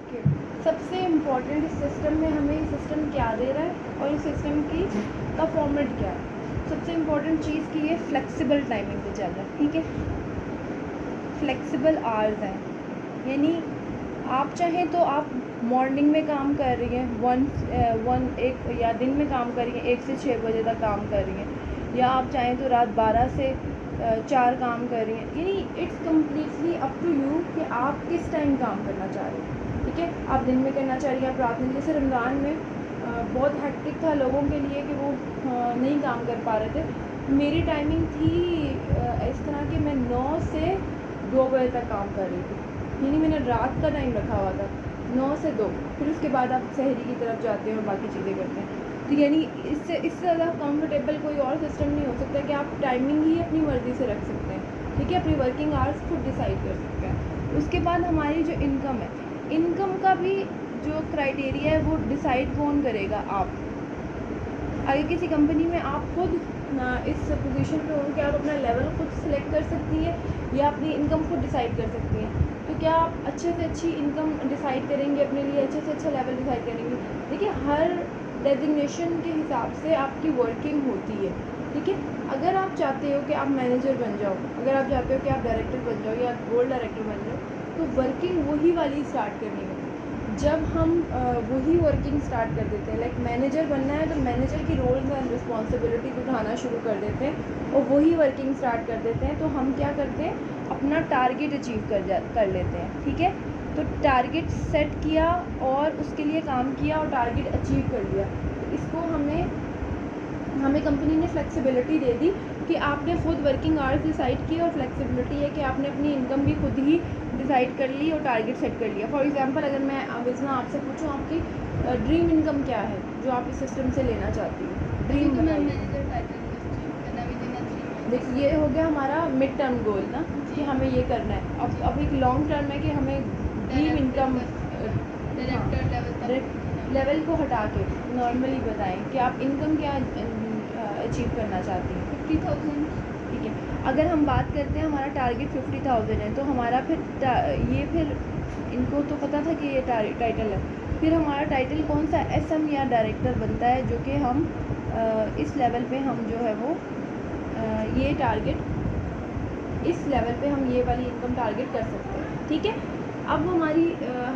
Okay, सबसे important इस system में हमें ये सिस्टम क्या दे रहा है और इस सिस्टम की का फॉर्मेट क्या है। सबसे इम्पोर्टेंट चीज़ की ये फ्लेक्सिबल टाइमिंग पे चल रहा है, ठीक है। फ्लेक्सिबल आवर्स हैं, यानी आप चाहें तो आप मॉर्निंग में काम कर रही हैं वन एक, या दिन में काम कर रही हैं 1 से 6 बजे तक काम कर रही हैं, या आप चाहें तो रात 12 से 4 काम कर रही हैं। यानी it's completely up to you कि आप किस टाइम काम करना चाह रहे हैं, ठीक है। आप दिन में करना चाह रही हैं, आप रात में। जैसे रमज़ान में बहुत हेक्टिक था लोगों के लिए कि वो नहीं काम कर पा रहे थे। मेरी टाइमिंग थी इस तरह कि मैं 9 से 2 बजे तक काम कर रही थी, यानी मैंने रात का टाइम रखा हुआ था 9 से 2। फिर उसके बाद आप सहरी की तरफ जाते हैं और बाकी चीज़ें करते हैं। तो यानी इससे ज़्यादा कंफर्टेबल कोई और सिस्टम नहीं हो सकता कि आप टाइमिंग ही अपनी मर्ज़ी से रख सकते हैं, ठीक है। अपनी वर्किंग आवर्स खुद डिसाइड कर सकते हैं। उसके बाद हमारी जो इनकम है, इनकम का भी जो क्राइटेरिया है वो डिसाइड कौन करेगा? आप। अगर किसी कंपनी में आप खुद इस पोजीशन पे हो कि आप अपना लेवल खुद सिलेक्ट कर सकती हैं या अपनी इनकम खुद डिसाइड कर सकती हैं, तो क्या आप अच्छे से अच्छी इनकम डिसाइड करेंगे अपने लिए, अच्छे से अच्छा लेवल डिसाइड करेंगे? देखिए, हर डेजिग्नेशन के हिसाब से आपकी वर्किंग होती है, ठीक है। अगर आप चाहते हो कि आप मैनेजर बन जाओ, अगर आप चाहते हो कि आप डायरेक्टर बन जाओ या गोल्ड डायरेक्टर बन जाओ, तो वर्किंग वही वाली स्टार्ट करनी होगी। जब हम वही वर्किंग स्टार्ट कर देते हैं, लाइक मैनेजर बनना है तो मैनेजर की रोल्स एंड रिस्पॉन्सिबिलिटीज उठाना शुरू कर देते हैं और वही वर्किंग स्टार्ट कर देते हैं, तो हम क्या करते हैं, अपना टारगेट अचीव कर लेते हैं, ठीक है। तो टारगेट सेट किया और उसके लिए काम किया और टारगेट अचीव कर लिया, तो इसको हमें कंपनी ने फ्लेक्सिबिलिटी दे दी कि आपने खुद वर्किंग आवर्स डिसाइड किए, और फ्लेक्सिबिलिटी है कि आपने अपनी इनकम भी खुद ही डिसाइड कर ली और टारगेट सेट कर लिया। फॉर एग्जांपल, अगर मैं विजना आपसे पूछूं आपकी ड्रीम इनकम क्या है जो आप इस सिस्टम से लेना चाहती हैं? ड्रीम देखिए, ये हो गया हमारा मिड टर्म गोल ना, कि हमें ये करना है। अब एक लॉन्ग टर्म है कि हमें ड्रीम इनकम लेवल को हटा के नॉर्मली बताएं कि आप इनकम क्या अचीव करना चाहती हैं। 50,000, ठीक है। अगर हम बात करते हैं हमारा टारगेट 50,000 है, तो हमारा फिर इनको तो पता था कि ये टाइटल है, फिर हमारा टाइटल कौन सा SM या डायरेक्टर बनता है, जो कि हम इस लेवल पे हम जो है वो ये टारगेट, इस लेवल पे हम ये वाली इनकम टारगेट कर सकते हैं, ठीक है। अब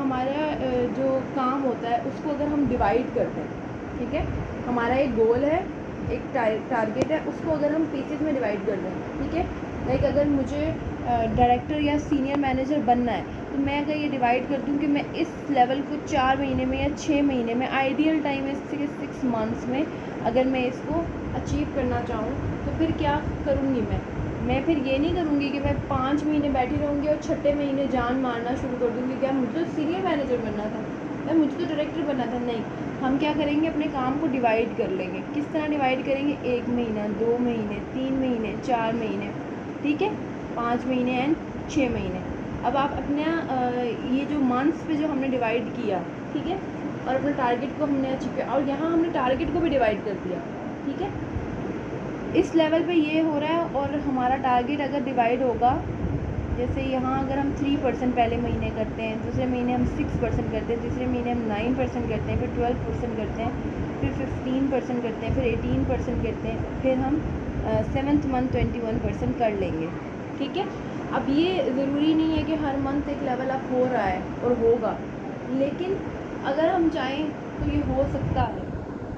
हमारा जो काम होता है उसको अगर हम डिवाइड करते हैं, ठीक है। हमारा एक गोल है, एक टारगेट है, उसको अगर हम पीसेस में डिवाइड कर दें, ठीक है। लाइक अगर मुझे डायरेक्टर या सीनियर मैनेजर बनना है, तो मैं अगर ये डिवाइड कर दूँ कि मैं इस लेवल को 4 महीने में या 6 महीने में, आइडियल टाइम है 6 मंथ्स में, अगर मैं इसको अचीव करना चाहूँ, तो फिर क्या करूँगी मैं फिर ये नहीं करूँगी कि मैं 5 महीने बैठी रहूँगी और छठे महीने जान मारना शुरू कर दूँगी, क्या मुझे तो सीनियर मैनेजर बनना था, या मुझे तो डायरेक्टर बनना था। नहीं, हम क्या करेंगे, अपने काम को डिवाइड कर लेंगे। किस तरह डिवाइड करेंगे? 1 महीना, 2 महीने, 3 महीने, 4 महीने, ठीक है, 5 महीने एंड 6 महीने। अब आप अपना ये जो मंथ्स पे जो हमने डिवाइड किया, ठीक है, और अपने टारगेट को हमने अचीव किया, और यहाँ हमने टारगेट को भी डिवाइड कर दिया, ठीक है। इस लेवल पे ये हो रहा है, और हमारा टारगेट अगर डिवाइड होगा, जैसे यहाँ अगर हम 3% पहले महीने करते हैं, दूसरे महीने हम 6% करते हैं, तीसरे महीने हम 9% करते हैं, फिर 12% करते हैं, फिर 15% करते हैं, फिर 18% करते हैं, फिर हम 7th मंथ 21% कर लेंगे, ठीक है। अब ये ज़रूरी नहीं है कि हर मंथ एक लेवल अप हो रहा है और होगा, लेकिन अगर हम चाहें तो ये हो सकता है।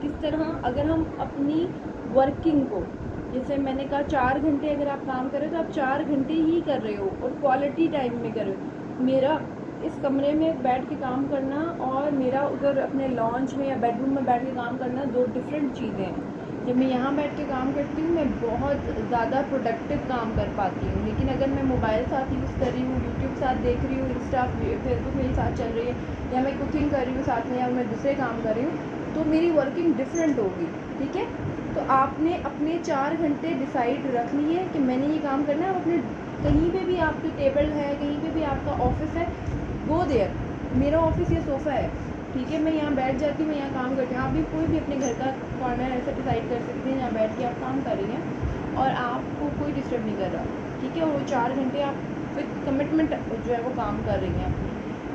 किस तरह? अगर हम अपनी वर्किंग को, जैसे मैंने कहा 4 घंटे अगर आप काम कर रहे हो तो आप 4 घंटे ही कर रहे हो और क्वालिटी टाइम में कर रहे हो। मेरा इस कमरे में बैठ के काम करना और मेरा उधर अपने लॉन्च में या बेडरूम में बैठ के काम करना 2 डिफरेंट चीज़ें हैं। जब मैं यहाँ बैठ के काम करती हूँ, मैं बहुत ज़्यादा प्रोडक्टिव काम कर पाती हूँ, लेकिन अगर मैं मोबाइल साथ यूज़ कर रही हूँ, यूट्यूब साथ देख रही हूँ, इंस्टा फेसबुक मेरे साथ चल रही है, या मैं कुकिंग कर रही हूँ साथ में, या मैं दूसरे काम कर रही हूँ, तो मेरी वर्किंग डिफरेंट होगी, ठीक है। तो आपने अपने 4 घंटे डिसाइड रख लिए कि मैंने ये काम करना है। अपने कहीं पे भी आपकी टेबल है, कहीं पे भी आपका ऑफिस है, गो देयर। मेरा ऑफिस ये सोफ़ा है, ठीक है, मैं यहाँ बैठ जाती हूँ, मैं यहाँ काम करती हूँ। आप भी कोई भी अपने घर का कॉर्नर ऐसा डिसाइड कर सकते हैं जहाँ बैठ के आप काम कर रही हैं और आपको कोई डिस्टर्ब नहीं कर रहा, ठीक है। और वो 4 घंटे आप विद कमिटमेंट जो है वो काम कर रही हैं।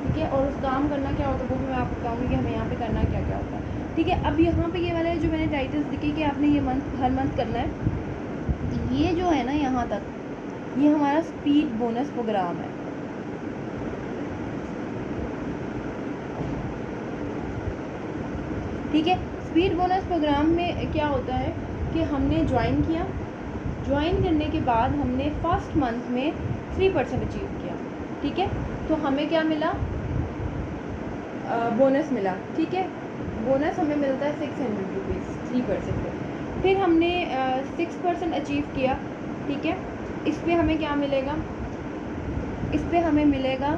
ठीक है, और उस काम करना क्या होता है वो भी मैं आपको बताऊँगी कि हमें यहाँ पे करना क्या क्या होता है। ठीक है, अब यहाँ पे ये वाला जो मैंने टाइटल्स लिखे कि आपने ये हर मंथ करना है, ये जो है ना यहाँ तक, ये हमारा स्पीड बोनस प्रोग्राम है। ठीक है, स्पीड बोनस प्रोग्राम में क्या होता है कि हमने ज्वाइन किया, ज्वाइन करने के बाद हमने फर्स्ट मंथ में 3% अचीव किया। ठीक है, तो हमें क्या मिला, बोनस मिला। ठीक है, बोनस हमें मिलता है 600 रुपीज़ 3% पे। फिर हमने 6% अचीव किया। ठीक है, इस पे हमें क्या मिलेगा, इस पे हमें मिलेगा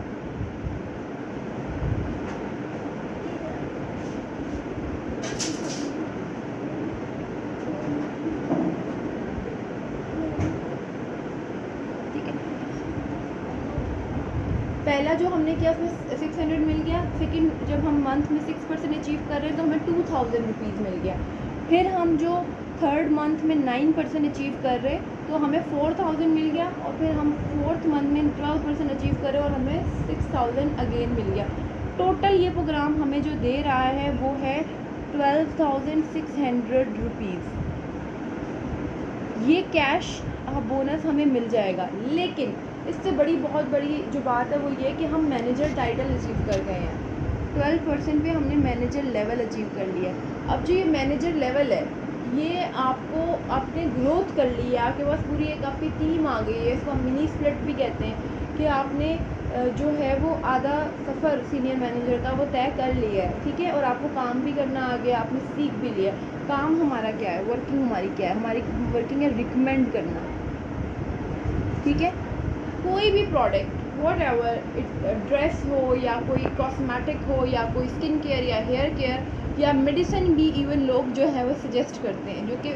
पहला जो हमने किया उसमें 600 मिल गया। सेकंड जब हम मंथ में 6% अचीव कर रहे हैं तो हमें 2000 रुपीज़ मिल गया। फिर हम जो थर्ड मंथ में 9% अचीव कर रहे तो हमें 4000 मिल गया। और फिर हम फोर्थ मंथ में 12% अचीव कर रहे और हमें 6000 अगेन मिल गया। टोटल ये प्रोग्राम हमें जो दे रहा है वो है 12,600 रुपीज़। ये कैश बोनस हमें मिल जाएगा। लेकिन इससे बहुत बड़ी जो बात है वो ये कि हम मैनेजर टाइटल अचीव कर गए हैं। 12% पे हमने मैनेजर लेवल अचीव कर लिया। अब जो ये मैनेजर लेवल है ये आपको आपने ग्रोथ कर ली है, आपके पास पूरी एक आपकी टीम आ गई है, इसको हम मिनी स्प्लिट भी कहते हैं कि आपने जो है वो आधा सफ़र सीनियर मैनेजर का वो तय कर लिया है। ठीक है, और आपको काम भी करना आ गया, आपने सीख भी लिया। काम हमारा क्या है, वर्किंग हमारी क्या है, हमारी वर्किंग है रिकमेंड करना। ठीक है, कोई भी प्रोडक्ट वॉट एवर ड्रेस हो या कोई कॉस्मेटिक हो या कोई स्किन केयर या हेयर केयर या मेडिसिन भी इवन लोग जो है वो सजेस्ट करते हैं, जो कि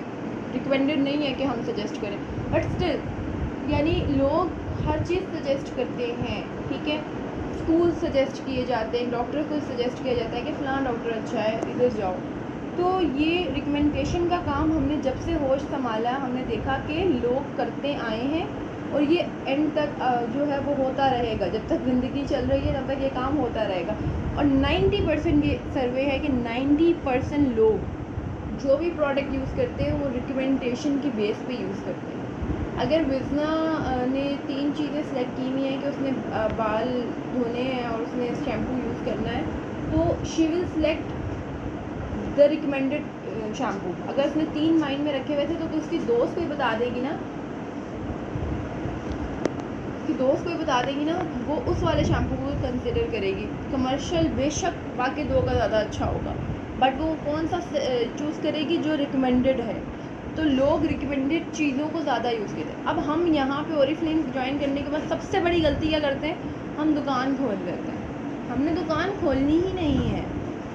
रिकमेंडेड नहीं है कि हम सजेस्ट करें, बट स्टिल यानी लोग हर चीज़ सजेस्ट करते हैं। ठीक है, स्कूल सजेस्ट किए जाते हैं, डॉक्टर को सजेस्ट किया जाता है कि फ़लाँ डॉक्टर अच्छा है इधर जाओ। तो ये रिकमेंडेशन का काम हमने जब से होश संभाला हमने देखा कि लोग करते आए हैं और ये एंड तक जो है वो होता रहेगा। जब तक ज़िंदगी चल रही है तब तक ये काम होता रहेगा। और 90% ये सर्वे है कि 90% लोग जो भी प्रोडक्ट यूज़ करते हैं वो रिकमेंडेशन की बेस पे यूज़ करते हैं। अगर विज़ना ने 3 चीज़ें सेलेक्ट की हुई हैं कि उसने बाल धोने हैं और उसने शैम्पू यूज़ करना है, तो she will select the recommended shampoo. अगर उसने 3 माइंड में रखे हुए थे तो उसकी दोस्त को ही बता देगी ना, दोस्त को बता देगी ना, वो उस वाले शैम्पू को कंसिडर करेगी। कमर्शियल बेशक बाकी 2 का ज़्यादा अच्छा होगा, बट वो कौन सा चूज़ करेगी जो रिकमेंडेड है। तो लोग रिकमेंडेड चीज़ों को ज़्यादा यूज़ करते हैं। अब हम यहाँ पे ओरिफ्लेम ज्वाइन करने के बाद सबसे बड़ी गलती क्या करते हैं, हम दुकान खोल लेते हैं। हमने दुकान खोलनी ही नहीं है,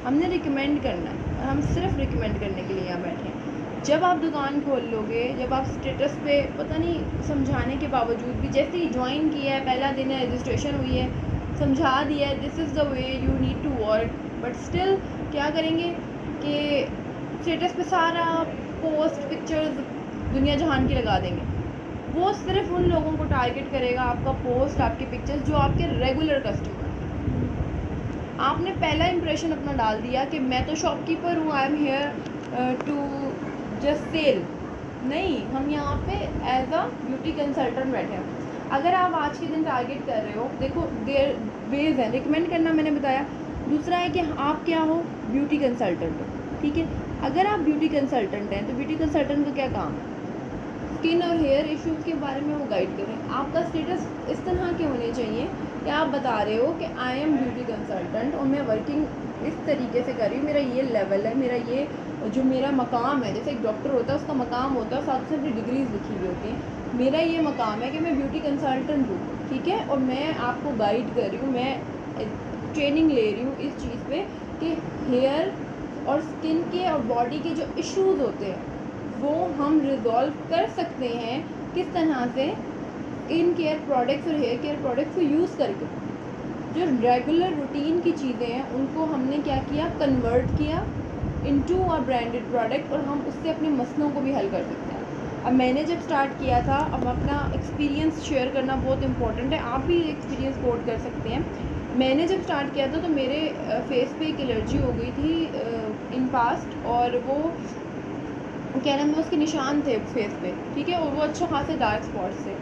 हमने रिकमेंड करना है और हम सिर्फ रिकमेंड करने के लिए यहाँ बैठे हैं। जब आप दुकान खोल लोगे, जब आप स्टेटस पे पता नहीं समझाने के बावजूद भी, जैसे ही ज्वाइन किया है, पहला दिन है, रजिस्ट्रेशन हुई है, समझा दिया है this is the way you need to work, but still क्या करेंगे कि स्टेटस पे सारा पोस्ट पिक्चर्स दुनिया जहान की लगा देंगे। वो सिर्फ उन लोगों को टारगेट करेगा, आपका पोस्ट आपके पिक्चर्स जो आपके रेगुलर कस्टमर। आपने पहला इंप्रेशन अपना डाल दिया कि मैं तो शॉपकीपर हूँ, I am here to just sell. नहीं, हम यहाँ पे एज अ ब्यूटी कंसल्टेंट बैठे हैं। अगर आप आज के दिन टारगेट कर रहे हो, देखो देयर वेज है, रिकमेंड करना मैंने बताया। दूसरा है कि आप क्या हो, ब्यूटी कंसल्टेंट हो। ठीक है, अगर आप ब्यूटी कंसल्टेंट हैं तो ब्यूटी कंसल्टेंट का क्या काम है, स्किन और हेयर इश्यूज़ के बारे में वो गाइड करें। आपका स्टेटस इस तरह के होने चाहिए कि आप बता रहे हो कि आई एम ब्यूटी कंसल्टेंट और मैं वर्किंग इस तरीके से कर रही हूँ, मेरा ये लेवल है, मेरा ये जो मेरा मकाम है, जैसे एक डॉक्टर होता है उसका मकाम होता है, साथ से अपनी डिग्रीज लिखी हुई होती हैं। मेरा ये मकाम है कि मैं ब्यूटी कंसल्टेंट हूँ। ठीक है, और मैं आपको गाइड कर रही हूँ, मैं ट्रेनिंग ले रही हूँ इस चीज़ पे कि हेयर और स्किन के और बॉडी के जो इश्यूज़ होते हैं वो हम रिजॉल्व कर सकते हैं किस तरह से, स्किन केयर प्रोडक्ट्स और हेयर केयर प्रोडक्ट्स को यूज़ करके। जो रेगुलर रूटीन की चीज़ें हैं उनको हमने क्या किया, कन्वर्ट किया इनटू अ ब्रांडेड प्रोडक्ट, और हम उससे अपने मसलों को भी हल कर सकते हैं। अब मैंने जब स्टार्ट किया था, अब अपना एक्सपीरियंस शेयर करना बहुत इंपॉर्टेंट है, आप भी एक्सपीरियंस कोट कर सकते हैं। मैंने जब स्टार्ट किया था तो मेरे फेस पे एक एलर्जी हो गई थी इन पास्ट, और वो क्या नाम है उसके निशान थे फेस पे, ठीक है, और वो अच्छा खासे डार्क स्पॉट्स थे।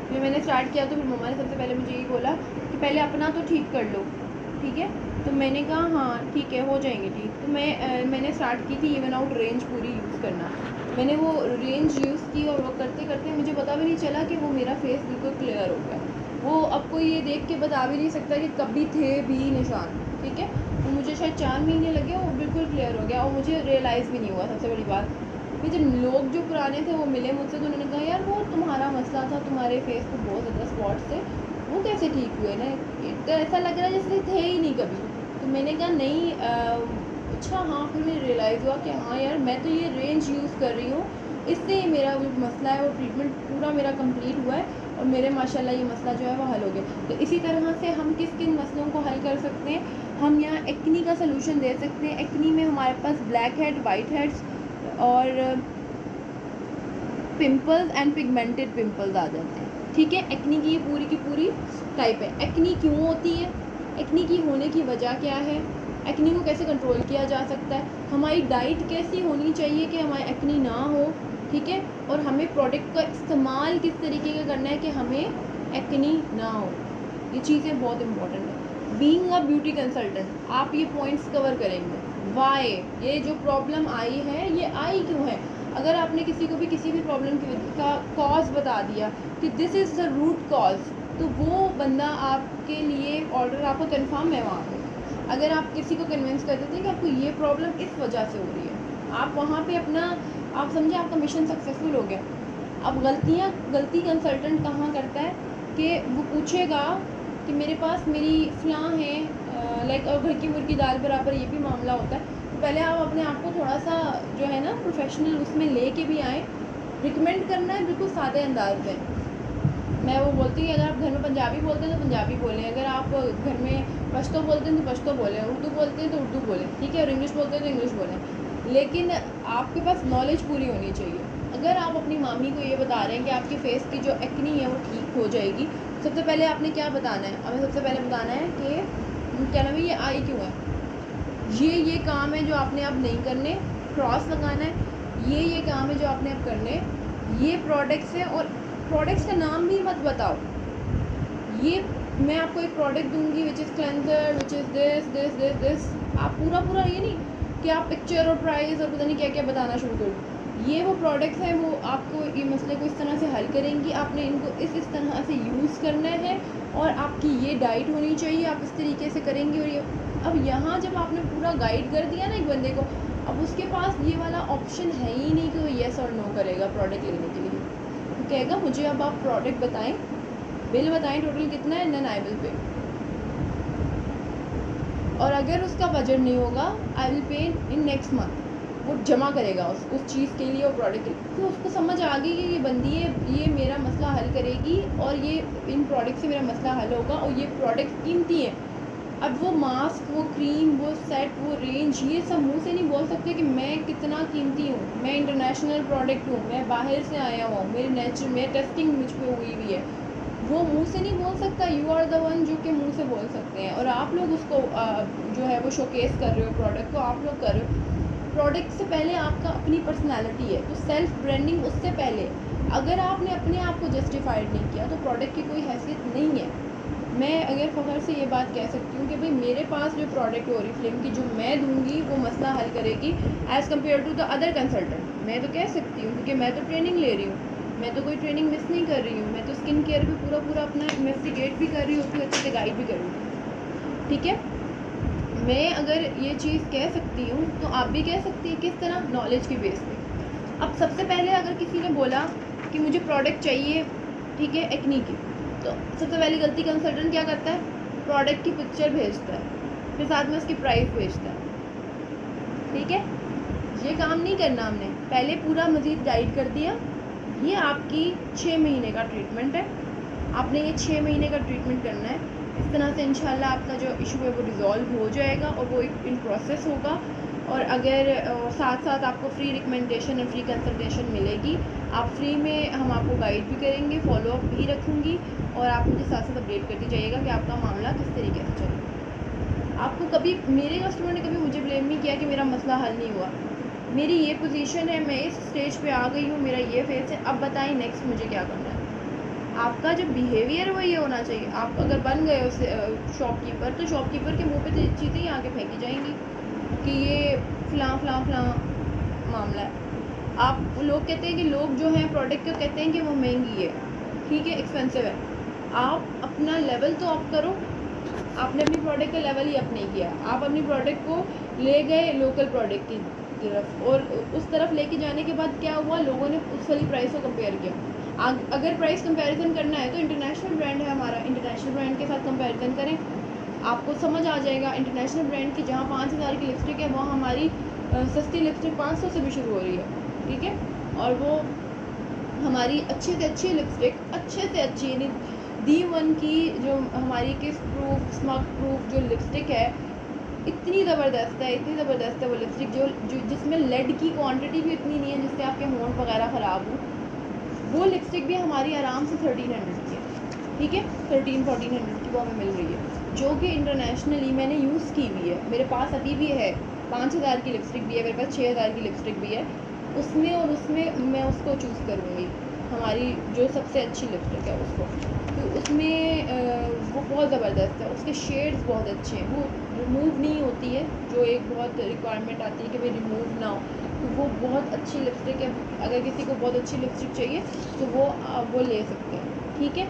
फिर मैंने स्टार्ट किया तो फिर मम्मा ने सबसे पहले मुझे यही बोला कि पहले अपना तो ठीक कर लो, ठीक है। तो मैंने कहा हाँ ठीक है, हो जाएंगे ठीक। तो मैंने स्टार्ट की थी इवन आउट रेंज पूरी यूज़ करना। मैंने वो रेंज यूज़ की और वो करते करते मुझे पता भी नहीं चला कि वो मेरा फेस बिल्कुल क्लियर हो गया। वो अब कोई ये देख के बता भी नहीं सकता कि कभी थे भी निशान, ठीक है। तो मुझे शायद 4 महीने लगे, वो बिल्कुल क्लियर हो गया और मुझे रियलाइज़ भी नहीं हुआ। सबसे बड़ी बात कि जब लोग जो पुराने थे वो मिले मुझसे तो उन्होंने कहा यार वो तुम्हारा मसला था, तुम्हारे फेस पे बहुत ज़्यादा स्पॉट्स थे, वो कैसे ठीक हुए ना, तो ऐसा लग रहा है जैसे थे ही नहीं कभी। तो मैंने कहा नहीं अच्छा हाँ। फिर मुझे रियलाइज़ हुआ कि हाँ यार मैं तो ये रेंज यूज़ कर रही हूँ, इससे ही मेरा जो मसला है वो ट्रीटमेंट पूरा मेरा कंप्लीट हुआ है और मेरे माशाल्लाह ये मसला जो है वो हल हो गया। तो इसी तरह से हम किन मसलों को हल कर सकते हैं, हम यहाँ एक्नी का सलूशन दे सकते हैं। एक्नी में हमारे पास ब्लैक हेड, वाइट हेड्स और पिंपल्स एंड पिगमेंटेड पिंपल्स आ जाते हैं, ठीक है। एक्नी की ये पूरी टाइप है। एक्नी क्यों होती है, एक्नी की होने की वजह क्या है, एक्नी को कैसे कंट्रोल किया जा सकता है, हमारी डाइट कैसी होनी चाहिए कि हमारी एक्नी ना हो, ठीक है, और हमें प्रोडक्ट का इस्तेमाल किस तरीके का करना है कि हमें एक्नी ना हो। ये चीज़ें बहुत इंपॉर्टेंट है। बीइंग अ ब्यूटी कंसल्टेंट आप ये पॉइंट्स कवर करेंगे। वाई, ये जो प्रॉब्लम आई है ये आई क्यों है। अगर आपने किसी को भी किसी भी प्रॉब्लम का कॉज बता दिया कि this is the root cause, तो वो बंदा आपके लिए ऑर्डर आपका कंफर्म है वहाँ पे। अगर आप किसी को कन्विंस कर देते हैं कि आपको ये प्रॉब्लम इस वजह से हो रही है, आप वहाँ पे अपना आप समझे आपका मिशन सक्सेसफुल हो गया। अब गलती कंसल्टेंट कहाँ करता है कि वो पूछेगा कि मेरे पास मेरी फ़लाँ है, लाइक और घर की मुर्गी दाल बराबर ये भी मामला होता है। तो पहले आप अपने आप को थोड़ा सा जो है ना प्रोफेशनल उसमें ले के भी आएँ। रिकमेंड करना है बिल्कुल सादे अंदाज में। मैं वो बोलती हूँ अगर आप घर में पंजाबी बोलते हैं तो पंजाबी बोलें, अगर आप घर में पश्तो बोलते हैं तो पश्तो बोलें, उर्दू बोलते हैं तो उर्दू बोलें, ठीक है, और इंग्लिश बोलते हैं तो इंग्लिश बोलें, लेकिन आपके पास नॉलेज पूरी होनी चाहिए। अगर आप अपनी मामी को ये बता रहे हैं कि आपके फेस की जो एक्नी है वो ठीक हो जाएगी, सबसे पहले आपने क्या बताना है, हमें सबसे पहले बताना है कि क्या नाम है, ये आई क्यों है, ये काम है जो आपने अब नहीं करने, क्रॉस लगाना है, ये काम है जो आपने अब करने, ये प्रोडक्ट्स हैं और प्रोडक्ट्स का नाम भी मत बताओ। ये मैं आपको एक प्रोडक्ट दूंगी which is cleanser, which is this, आप पूरा ये नहीं कि आप पिक्चर और प्राइस और पता नहीं क्या क्या बताना शुरू कर दो। ये वो प्रोडक्ट्स हैं वो आपको ये मसले को इस तरह से हल करेंगी, आपने इनको इस तरह से यूज़ करना है और आपकी ये डाइट होनी चाहिए, आप इस तरीके से करेंगी। और ये अब यहाँ जब आपने पूरा गाइड कर दिया ना एक बंदे को, अब उसके पास ये वाला ऑप्शन है ही नहीं कि वो येस और नो करेगा प्रोडक्ट लेने के लिए। वो कहेगा मुझे अब आप प्रोडक्ट बताएं, बिल बताएं टोटल कितना है, देन आई विल पे। और अगर उसका बजट नहीं होगा I will pay in next month. वो जमा करेगा उस चीज़ के लिए और प्रोडक्ट के लिए, तो उसको समझ आ गई कि ये बंदी है, ये मेरा मसला हल करेगी और ये इन प्रोडक्ट से मेरा मसला हल होगा और ये प्रोडक्ट कीमती है। अब वो मास्क, वो क्रीम, वो सेट, वो रेंज, ये सब मुंह से नहीं बोल सकते कि मैं कितना कीमती हूँ, मैं इंटरनेशनल प्रोडक्ट हूँ, मैं बाहर से आया हूँ, मेरी टेस्टिंग मुझ पर हुई हुई है, वो मुंह से नहीं बोल सकता। यू आर द वन जो कि मुंह से बोल सकते हैं, और आप लोग उसको जो है वो शोकेस कर रहे हो, प्रोडक्ट को आप लोग कर रहे हो। प्रोडक्ट से पहले आपका अपनी पर्सनालिटी है, तो सेल्फ ब्रांडिंग उससे पहले। अगर आपने अपने आप को जस्टिफाइड नहीं किया तो प्रोडक्ट की कोई हैसियत नहीं है। मैं अगर फ़ख्र से ये बात कह सकती हूँ कि भाई मेरे पास जो प्रोडक्ट है ओरिफ्लेम की, जो मैं दूंगी वो मसला हल करेगी as compare to the other consultant. मैं तो कह सकती हूँ क्योंकि मैं तो ट्रेनिंग ले रही हूँ, मैं तो कोई ट्रेनिंग मिस नहीं कर रही हूँ, मैं तो स्किन केयर भी पूरा अपना इन्वेस्टिगेट भी कर रही होती हूँ, अच्छे से गाइड भी कर रही हूँ, ठीक है। मैं अगर ये चीज़ कह सकती हूँ तो आप भी कह सकती हैं, किस तरह, नॉलेज की बेस पे। अब सबसे पहले अगर किसी ने बोला कि मुझे प्रोडक्ट चाहिए, ठीक है, एक्नी की, तो सबसे पहली गलती कंसल्टेंट क्या करता है, प्रोडक्ट की पिक्चर भेजता है, फिर साथ में उसकी प्राइस भेजता है, ठीक है। ये काम नहीं करना हमने, पहले पूरा मज़ीद गाइड कर दिया, ये आपकी 6 महीने का ट्रीटमेंट है, आपने ये 6 महीने का ट्रीटमेंट करना है। इस तरह से इंशाल्लाह आपका जो इशू है वो रिज़ॉल्व हो जाएगा और वो एक इन प्रोसेस होगा। और अगर साथ साथ आपको फ्री रिकमेंडेशन और फ्री कंसल्टेशन मिलेगी आप फ्री में हम आपको गाइड भी करेंगे, फॉलो अप भी रखूँगी और आप मुझे साथ साथ अपडेट करती जाइएगा कि आपका मामला किस तरीके से चल रहा है। आपको कभी मेरे कस्टमर ने कभी मुझे ब्लेम नहीं किया कि मेरा मसला हल नहीं हुआ। मेरी ये पोजीशन है, मैं इस स्टेज पे आ गई हूँ, मेरा ये फेस है, अब बताएं नेक्स्ट मुझे क्या करना है। आपका जो बिहेवियर वो ये होना चाहिए। आप अगर बन गए उस शॉपकीपर, तो शॉपकीपर के मुंह पे तो चीज़ें ही आके फेंकी जाएंगी कि ये फ़लाँ फ़लाँ फ़लाँ मामला है। आप लोग कहते हैं कि लोग जो हैं प्रोडक्ट को कहते हैं कि वो महंगी है, ठीक है, एक्सपेंसिव है। आप अपना लेवल तो अप करो। आपने अपनी प्रोडक्ट का लेवल ही अप नहीं किया। आप अपनी प्रोडक्ट को ले गए लोकल प्रोडक्ट की तरफ, और उस तरफ लेके जाने के बाद क्या हुआ, लोगों ने उस वाली प्राइस को कंपेयर किया। अगर प्राइस कंपैरिजन करना है तो इंटरनेशनल ब्रांड है हमारा, इंटरनेशनल ब्रांड के साथ कंपैरिजन करें, आपको समझ आ जाएगा। इंटरनेशनल ब्रांड की जहाँ 5000 की लिपस्टिक है, वहाँ हमारी सस्ती लिपस्टिक 500 से भी शुरू हो रही है, ठीक है। और वो हमारी अच्छे से अच्छी लिपस्टिक, अच्छे से अच्छी यानी D1 की जो हमारी किस प्रूफ, स्मग प्रूफ जो लिपस्टिक है, इतनी ज़बरदस्त है, इतनी ज़बरदस्त है वो लिपस्टिक, जो जिसमें लेड की क्वांटिटी भी इतनी नहीं है जिससे आपके होंठ वगैरह ख़राब हो। वो लिपस्टिक भी हमारी आराम से 1300 की है, ठीक है, 1300-1400 की वो हमें मिल रही है, जो कि इंटरनेशनली मैंने यूज़ की हुई है। मेरे पास अभी भी है, 5000 की लिपस्टिक भी है मेरे पास, 6000 की लिपस्टिक भी है। उसमें और उसमें मैं उसको चूज़ करूँगी, हमारी जो सबसे अच्छी लिपस्टिक है उसको। तो उसमें वो बहुत ज़बरदस्त है, उसके शेड्स बहुत अच्छे हैं, वो रिमूव नहीं होती है, जो एक बहुत रिक्वायरमेंट आती है कि भाई रिमूव ना हो, तो वो बहुत अच्छी लिपस्टिक है। अगर किसी को बहुत अच्छी लिपस्टिक चाहिए तो वो ले सकते हैं, ठीक है।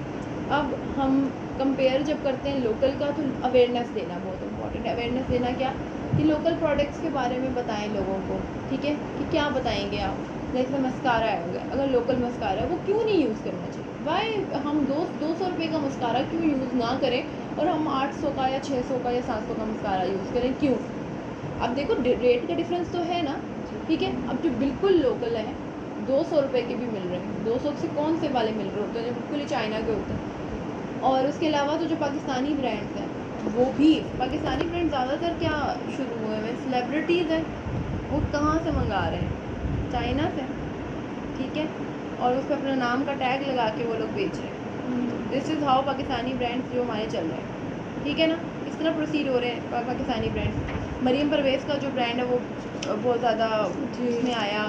अब हम कंपेयर जब करते हैं लोकल का, तो अवेयरनेस देना बहुत इम्पॉर्टेंट है। अवेयरनेस देना क्या, कि लोकल प्रोडक्ट्स के बारे में बताएं लोगों को, ठीक है, कि क्या बताएंगे आप। जैसे मस्कारा है, अगर लोकल मस्कारा है वो क्यों नहीं यूज़ करना चाहिए, वाई हम 200 रुपये का मस्कारा क्यों यूज़ ना करें और हम 800 का या 600 का या 700 का मस्कारा यूज़ करें, क्यों। अब देखो रेट का डिफरेंस तो है ना, ठीक है। अब जो बिल्कुल लोकल है 200 रुपये के भी मिल रहे हैं, 200 से कौन से वाले मिल रहे होते हैं, जो बिल्कुल ही चाइना के होते हैं। और उसके अलावा तो जो पाकिस्तानी ब्रांड्स हैं, वो भी पाकिस्तानी ब्रांड ज़्यादातर क्या शुरू हुए हैं, सेलिब्रिटीज़ हैं, वो कहाँ से मंगा रहे हैं, चाइना से, ठीक है। और उस पर अपना नाम का टैग लगा के वो लोग बेच रहे हैं। This is how Pakistani brands जो हमारे चल रहे हैं, ठीक है ना, इस तरह प्रोसीड हो रहे हैं पाकिस्तानी ब्रांड्स। मरियम परवेज़ का जो ब्रांड है वो बहुत ज़्यादा उसमें आया,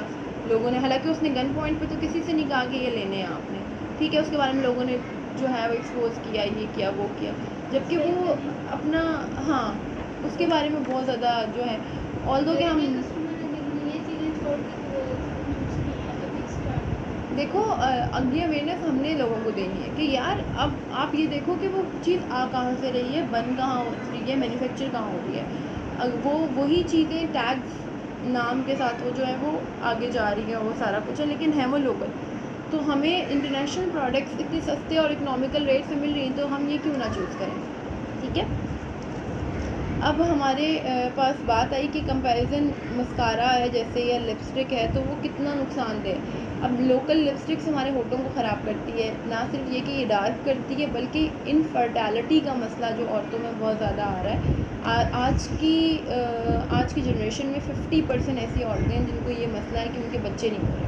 लोगों ने, हालांकि उसने गन पॉइंट पे तो किसी से नहीं कहा कि ये लेने हैं आपने, ठीक है, उसके बारे में लोगों ने जो है वो एक्सपोज किया, ये किया वो किया, जबकि वो अपना, हाँ, उसके बारे में बहुत ज़्यादा जो है, ऑल्दो कि हम देखो अगली अवेयरनेस हमने लोगों को देनी है कि यार अब आप ये देखो कि वो चीज़ आ कहाँ से रही है, बन कहाँ हो रही है, मैन्युफैक्चर कहाँ हो रही है। वो वही चीज़ें टैग्स नाम के साथ वो जो है वो आगे जा रही है, वो सारा कुछ है, लेकिन है वो लोकल। तो हमें इंटरनेशनल प्रोडक्ट्स इतने सस्ते और इकोनॉमिकल रेट से मिल रही हैं, तो हम ये क्यों ना चूज़ करें, ठीक है। अब हमारे पास बात आई कि कंपैरिजन मस्कारा है जैसे या लिपस्टिक है, तो वो कितना नुकसानदेह है। अब लोकल लिपस्टिक्स हमारे होठों को ख़राब करती है, ना सिर्फ ये कि ये डार्क करती है, बल्कि इनफर्टिलिटी का मसला जो औरतों में बहुत ज़्यादा आ रहा है। आज की जनरेशन में 50% ऐसी औरतें हैं जिनको ये मसला है कि उनके बच्चे नहीं हो रहे।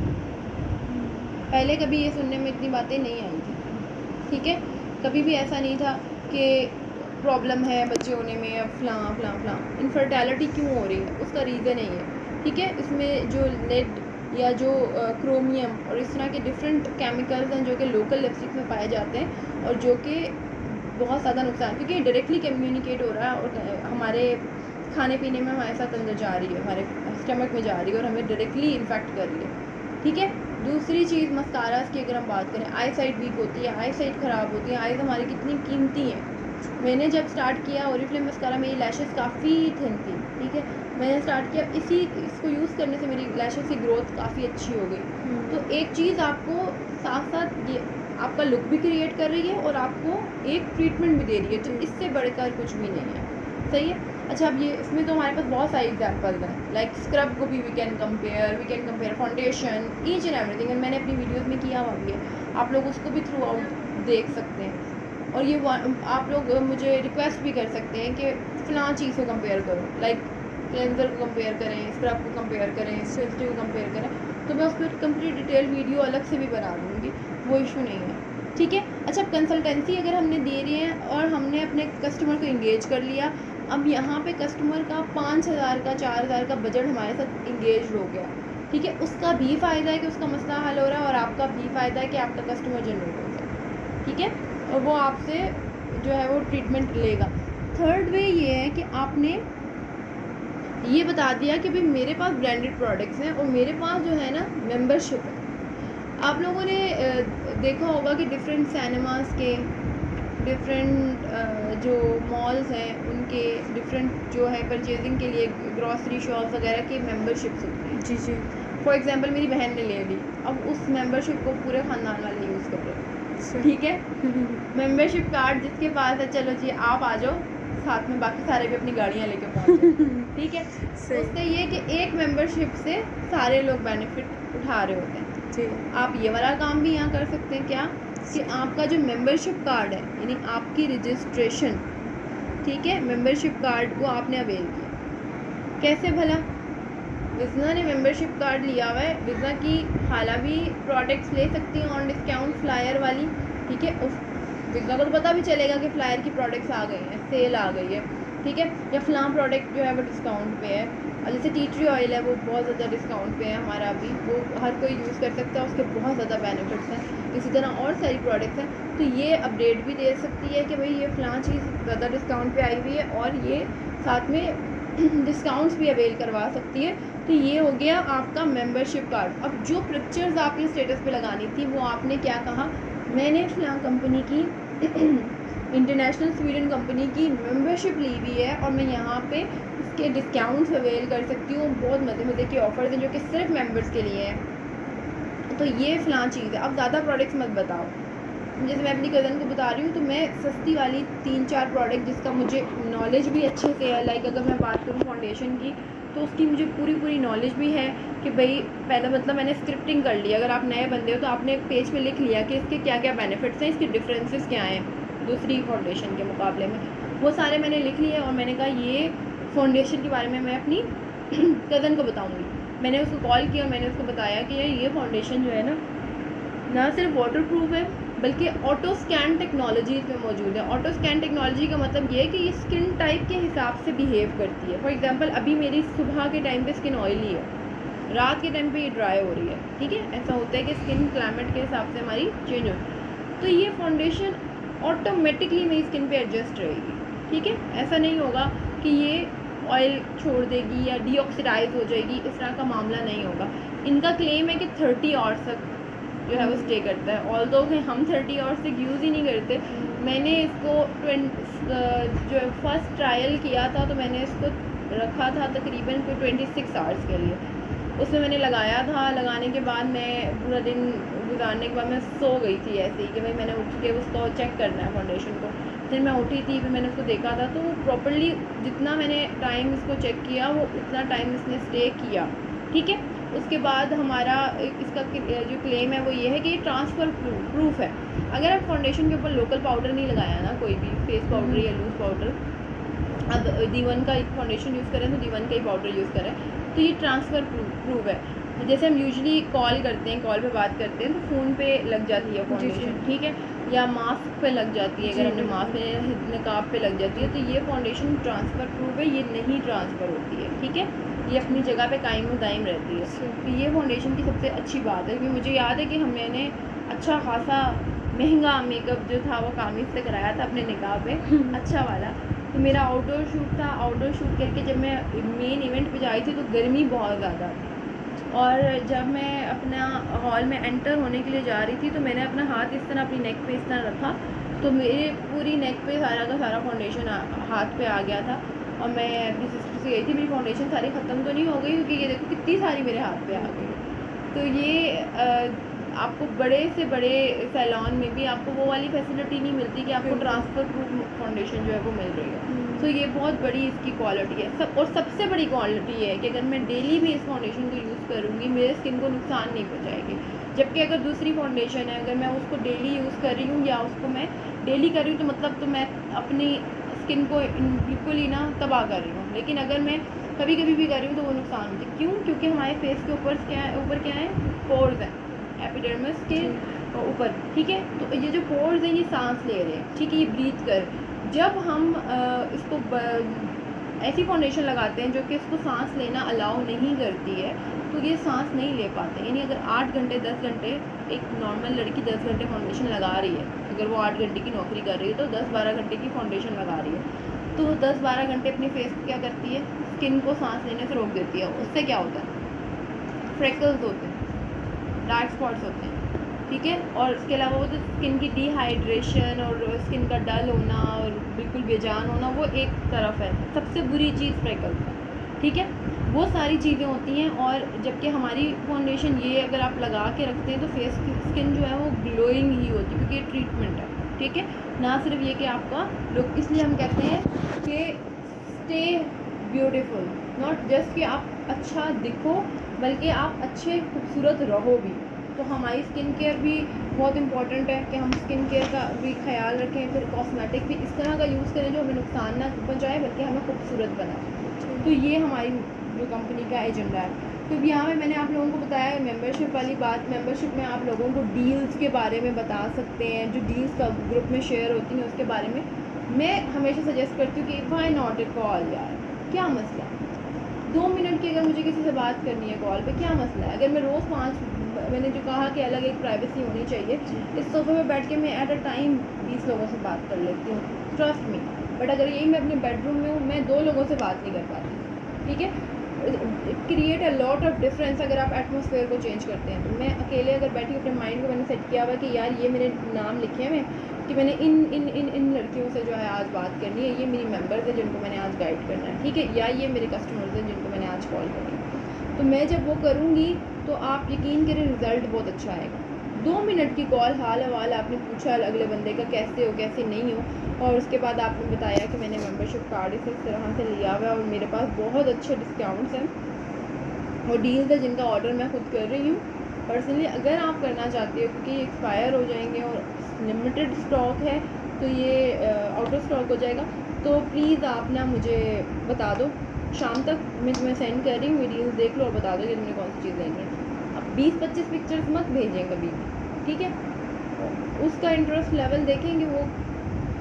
पहले कभी ये सुनने में इतनी बातें नहीं आई थी, ठीक है, कभी भी ऐसा नहीं था कि प्रॉब्लम है बच्चे होने में या फ़लाँ फ़लाँ फ़लाँ। इनफर्टिलिटी क्यों हो रही है, उसका रीज़न है ये, ठीक है। इसमें जो लेड या जो क्रोमियम और इस तरह के डिफरेंट केमिकल्स हैं जो कि लोकल लिपस्टिक में पाए जाते हैं, और जो कि बहुत ज़्यादा नुकसान, क्योंकि डायरेक्टली कम्युनिकेट हो रहा है और हमारे खाने पीने में हमारे साथ अंदर जा रही है, हमारे स्टमक में जा रही है और हमें डायरेक्टली इन्फेक्ट कर रही है, ठीक है। दूसरी चीज़ मस्कारास की अगर हम बात करें, आई साइट वीक होती है, आई साइट ख़राब होती है, आईज़ हमारी कितनी कीमती हैं। मैंने जब स्टार्ट किया ओरिफ्लेम मस्कारा, मेरी लैशेस काफ़ी थिन थी, ठीक है, मैंने स्टार्ट किया इसको यूज़ करने से मेरी लैशेस की ग्रोथ काफ़ी अच्छी हो गई। तो एक चीज़ आपको साथ साथ ये आपका लुक भी क्रिएट कर रही है और आपको एक ट्रीटमेंट भी दे रही है, तो इससे बढ़कर कुछ भी नहीं है, सही है। अच्छा, अब ये इसमें तो हमारे पास बहुत सारी एग्जांपल्स हैं, लाइक स्क्रब को भी we can compare foundation, each and everything, and मैंने अपनी वीडियोस में किया हुआ भी है, आप लोग उसको भी थ्रू आउट देख सकते हैं। और ये आप लोग मुझे रिक्वेस्ट भी कर सकते हैं कि फ़लाँ चीज़ को कंपेयर करो, लाइक क्लेंजर को कंपेयर करें, स्क्रब को कंपेयर करें, सेफ्टी को कंपेयर करें, तो मैं उस पर कंप्लीट डिटेल वीडियो अलग से भी बना दूँगी, वो इशू नहीं है, ठीक है। अच्छा, कंसल्टेंसी अगर हमने दे रही है और हमने अपने कस्टमर को इंगेज कर लिया, अब यहाँ पे कस्टमर का 5,000 का 4,000 का बजट हमारे साथ इंगेज हो गया, ठीक है, उसका भी फ़ायदा है कि उसका मसला हल हो रहा है और आपका भी फ़ायदा है कि आपका कस्टमर जनरेट हो गया, ठीक है, और वो आपसे जो है वो ट्रीटमेंट लेगा। थर्ड वे ये है कि आपने ये बता दिया कि भाई मेरे पास ब्रांडेड प्रोडक्ट्स हैं और मेरे पास जो है ना मेंबरशिप है। आप लोगों ने देखा होगा कि डिफरेंट सिनेमास के, डिफरेंट जो मॉल्स हैं उनके डिफरेंट जो है परचेजिंग के लिए ग्रॉसरी शॉप वगैरह की मेंबरशिप्स होती हैं। जी जी। फॉर एग्जांपल मेरी बहन ने ले ली, अब उस मेंबरशिप को पूरे ख़ानदान वाले यूज़ कर रहे हैं, ठीक है। मेंबरशिप कार्ड जिसके पास है, चलो जी आप आ जाओ, साथ में बाकी सारे भी अपनी गाड़ियाँ लेके पहुँच जाओ, ठीक है। तो उससे ये कि एक मेंबरशिप से सारे लोग बेनिफिट उठा रहे होते हैं। जी। आप ये वाला काम भी यहाँ कर सकते हैं, क्या कि आपका जो मेंबरशिप कार्ड है, यानी आपकी रजिस्ट्रेशन, ठीक है, मेंबरशिप कार्ड को आपने अवेल किया। कैसे भला? विज़ना ने मेंबरशिप कार्ड लिया हुआ है, विज़ना की खाला भी प्रोडक्ट्स ले सकती हैं ऑन डिस्काउंट फ्लायर वाली, ठीक है। उस विज़ना को तो पता भी चलेगा कि फ्लायर की प्रोडक्ट्स आ गई हैं, सेल आ गई है, ठीक है, या फ़लाँ प्रोडक्ट जो है वो डिस्काउंट पे है। और जैसे टी ट्री ऑयल है वो बहुत ज़्यादा डिस्काउंट पे है हमारा अभी, वो हर कोई यूज़ कर सकता है, उसके बहुत ज़्यादा बेनिफिट्स हैं। इसी तरह और सारी प्रोडक्ट्स हैं, तो ये अपडेट भी दे सकती है कि भाई ये फ़लाँ चीज़ ज़्यादा डिस्काउंट पे आई हुई है और ये साथ में डिस्काउंट्स भी अवेल करवा सकती है। तो ये हो गया आपका मेंबरशिप कार्ड। अब जो पिक्चर्स आपने स्टेटस पे लगानी थी वो आपने क्या कहा, मैंने फ़लाँ कंपनी की इंटरनेशनल स्वीडन कंपनी की मेंबरशिप ली हुई है और मैं यहाँ पे इसके डिस्काउंट्स अवेल कर सकती हूँ, बहुत मज़े के ऑफ़र्स हैं जो कि सिर्फ मेंबर्स के लिए हैं। तो ये फ़लाँ चीज़ है। अब ज़्यादा प्रोडक्ट्स मत बताओ, जैसे मैं अपनी कज़न को बता रही हूँ तो मैं सस्ती वाली 3-4 प्रोडक्ट जिसका मुझे नॉलेज भी अच्छे से है, लाइक अगर मैं बात करूँ फाउंडेशन की तो उसकी मुझे पूरी नॉलेज भी है कि भाई पहले मतलब मैंने स्क्रिप्टिंग कर ली। अगर आप नए बंदे हो तो आपने एक पेज पे लिख लिया कि इसके क्या क्या बेनिफिट्स हैं, इसके डिफरेंसेस क्या हैं दूसरी फाउंडेशन के मुकाबले में, वो सारे मैंने लिख लिए और मैंने कहा ये फाउंडेशन के बारे में मैं अपनी कज़न को बताऊँगी। मैंने उसको कॉल किया और मैंने उसको बताया कि यार ये फाउंडेशन जो है ना सिर्फ वाटर प्रूफ है बल्कि ऑटो स्कैन टेक्नोलॉजी इसमें मौजूद है। ऑटो स्कैन टेक्नोलॉजी का मतलब ये है कि ये स्किन टाइप के हिसाब से बिहेव करती है। फॉर एग्जांपल अभी मेरी सुबह के टाइम पे स्किन ऑयली है, रात के टाइम पे ये ड्राई हो रही है, ठीक है, ऐसा होता है कि स्किन क्लाइमेट के हिसाब से हमारी चेंज हो, तो ये फाउंडेशन ऑटोमेटिकली मेरी स्किन पे एडजस्ट रहेगी, ठीक है। ऐसा नहीं होगा कि ये ऑयल छोड़ देगी या डीऑक्सीडाइज हो जाएगी, इस तरह का मामला नहीं होगा। इनका क्लेम है कि 30 आवर्स तक जो है वो स्टे करता है, ऑल्दो हम 30 आवर्स तक यूज़ ही नहीं करते। मैंने इसको जो फर्स्ट ट्रायल किया था तो मैंने इसको रखा था तकरीबन 26 आवर्स के लिए, उसमें मैंने लगाया था। लगाने के बाद मैं पूरा दिन गुजारने के बाद मैं सो गई थी ऐसे ही कि भाई मैंने उठ के उसको चेक करना है फाउंडेशन को। फिर मैं उठी थी, फिर मैंने उसको देखा था तो प्रॉपर्ली जितना मैंने टाइम इसको चेक किया वो उतना टाइम इसने स्टे किया, ठीक है। उसके बाद हमारा इसका जो क्लेम है वो ये है कि ये ट्रांसफ़र प्रूफ है। अगर आप फाउंडेशन के ऊपर लोकल पाउडर नहीं लगाया ना, कोई भी फेस पाउडर या लूज़ पाउडर, अब D1 का फाउंडेशन यूज़ करें तो D1 का ही पाउडर यूज़ करें, तो ये ट्रांसफ़र प्रूफ है। जैसे हम यूजुअली कॉल करते हैं, कॉल पे बात करते हैं तो फ़ोन पे लग जाती है फाउंडेशन, ठीक है, या मास्क पे लग जाती है, अगर हमने मास्क पे नकाब पे लग जाती है, तो ये फाउंडेशन ट्रांसफ़र प्रूफ है, ये नहीं ट्रांसफ़र होती है, ठीक है, ये अपनी जगह पे कायम दायम रहती है। तो ये फाउंडेशन की सबसे अच्छी बात है, क्योंकि मुझे याद है कि मैंने अच्छा खासा महंगा मेकअप जो था वो कामिज़ से कराया था अपने निकाह पे, अच्छा वाला। तो मेरा आउटडोर शूट था, आउटडोर शूट करके जब मैं मेन इवेंट पे आई थी तो गर्मी बहुत ज़्यादा थी, और जब मैं अपना हॉल में एंटर होने के लिए जा रही थी तो मैंने अपना हाथ इस तरह अपनी नेक पे इस तरह रखा तो मेरे पूरी नेक पे सारा का सारा फाउंडेशन हाथ पे आ गया था। और मैं अपनी सिस्टर से गई थी, मेरी फाउंडेशन सारी ख़त्म तो नहीं हो गई क्योंकि ये देखो कितनी सारी मेरे हाथ पे आ गई। तो ये आपको बड़े से बड़े सैलॉन में भी आपको वो वाली फैसिलिटी नहीं मिलती कि आपको ट्रांसफ़र प्रूफ फाउंडेशन जो है वो मिल रही है। तो ये बहुत बड़ी इसकी क्वालिटी है। और सबसे बड़ी क्वालिटी है कि अगर मैं डेली भी इस फाउंडेशन को यूज़ करूँगी मेरे स्किन को नुकसान नहीं पहुँचाएगी। जबकि अगर दूसरी फाउंडेशन है, अगर मैं उसको डेली यूज़ कर रही हूँ या उसको मैं डेली कर रही हूँ तो मतलब तो मैं अपनी स्किन को बिल्कुल ही ना तबाह कर रही हूँ। लेकिन अगर मैं कभी कभी भी कर रही हूँ तो वो नुकसान होती है। क्यों? क्योंकि हमारे फेस के ऊपर क्या है, पोर्स हैं, एपिडर्मिस के ऊपर, ठीक है। तो ये जो पोर्स हैं ये सांस ले रहे हैं, ठीक है, ये ब्रीथ कर। जब हम इसको ऐसी फाउंडेशन लगाते हैं जो कि इसको सांस लेना अलाउ नहीं करती है, तो ये सांस नहीं ले पाते। यानी अगर 8 घंटे 10 घंटे एक नॉर्मल लड़की 10 घंटे फाउंडेशन लगा रही है, अगर वो 8 घंटे की नौकरी कर रही है तो 10-12 घंटे की फाउंडेशन लगा रही है, तो 10-12 घंटे अपने फेस को क्या करती है, स्किन को सांस लेने से रोक देती है। उससे क्या होता है, फ्रेकल्स होते हैं, डार्क स्पॉट्स होते हैं, ठीक है। और इसके अलावा वो तो स्किन की डिहाइड्रेशन और स्किन का डल होना और बिल्कुल बेजान होना, वो एक तरफ है। सबसे बुरी चीज़ फ्रेकल्स है, ठीक है। वो सारी चीज़ें होती हैं। और जबकि हमारी फाउंडेशन ये अगर आप लगा के रखते हैं तो फेस की स्किन जो है वो ग्लोइंग ही होती है, क्योंकि ये ट्रीटमेंट है, ठीक है। ना सिर्फ ये कि आपका लुक, इसलिए हम कहते हैं कि स्टे ब्यूटीफुल, नॉट जस्ट कि आप अच्छा दिखो, बल्कि आप अच्छे खूबसूरत रहो भी। तो हमारी स्किन केयर भी बहुत इंपॉर्टेंट है कि हम स्किन केयर का भी ख्याल रखें। फिर कॉस्मेटिक भी इस तरह का यूज़ करें जो हमें नुकसान ना पहुँचाए बल्कि हमें खूबसूरत बनाए। तो ये हमारी जो कंपनी का एजेंडा है। तो यहाँ पे मैंने आप लोगों को बताया है मेंबरशिप वाली बात। मेंबरशिप में आप लोगों को डील्स के बारे में बता सकते हैं, जो डील्स का ग्रुप में शेयर होती हैं उसके बारे में मैं हमेशा सजेस्ट करती हूँ कि व्हाई नॉट ए कॉल यार, क्या मसला है 2 मिनट की, अगर मुझे किसी से बात करनी है कॉल पे, क्या मसला है। अगर मैं रोज़ 5, मैंने जो कहा कि अलग एक प्राइवेसी होनी चाहिए, इस सोफे पे बैठ के मैं एट अ टाइम 20 लोगों से बात कर लेती हूँ, ट्रस्ट मी। बट अगर यही मैं अपने बेडरूम में हूँ, मैं 2 लोगों से बात नहीं कर पाती, ठीक है। It create a lot of difference अगर आप एटमॉस्फेयर को चेंज करते हैं। तो मैं अकेले अगर बैठी अपने माइंड को मैंने सेट किया हुआ कि यार ये मेरे नाम लिखे हैं, मैं कि मैंने इन लड़कियों से जो है आज बात करनी है, ये मेरी मेंबर्स हैं जिनको मैंने आज गाइड करना है, ठीक है, या ये मेरे कस्टमर्स हैं जिनको मैंने आज कॉल करनी है। तो मैं जब वो करूँगी तो आप यकीन करें रिज़ल्ट बहुत अच्छा आएगा। 2 मिनट की कॉल, हाल हवाल आपने पूछा अगले बंदे का, कैसे हो कैसे नहीं हो, और उसके बाद आपने बताया कि मैंने मेंबरशिप कार्ड इस तरह से लिया हुआ है और मेरे पास बहुत अच्छे डिस्काउंट्स हैं और डील्स है जिनका ऑर्डर मैं खुद कर रही हूँ पर्सनली। अगर आप करना चाहते हो, क्योंकि एक्सपायर हो जाएंगे और लिमिटेड स्टॉक है तो ये आउट ऑफ स्टॉक हो जाएगा, तो प्लीज़ आप ना मुझे बता दो, शाम तक मैं तुम्हें सेंड कर रही हूँ, वीडियोज़ देख लो और बता दो कि तुमने कौन सी चीज़ लेनी है। अब 20-25 पिक्चर्स मत भेजें कभी भी, ठीक है। उसका इंटरेस्ट लेवल देखेंगे वो,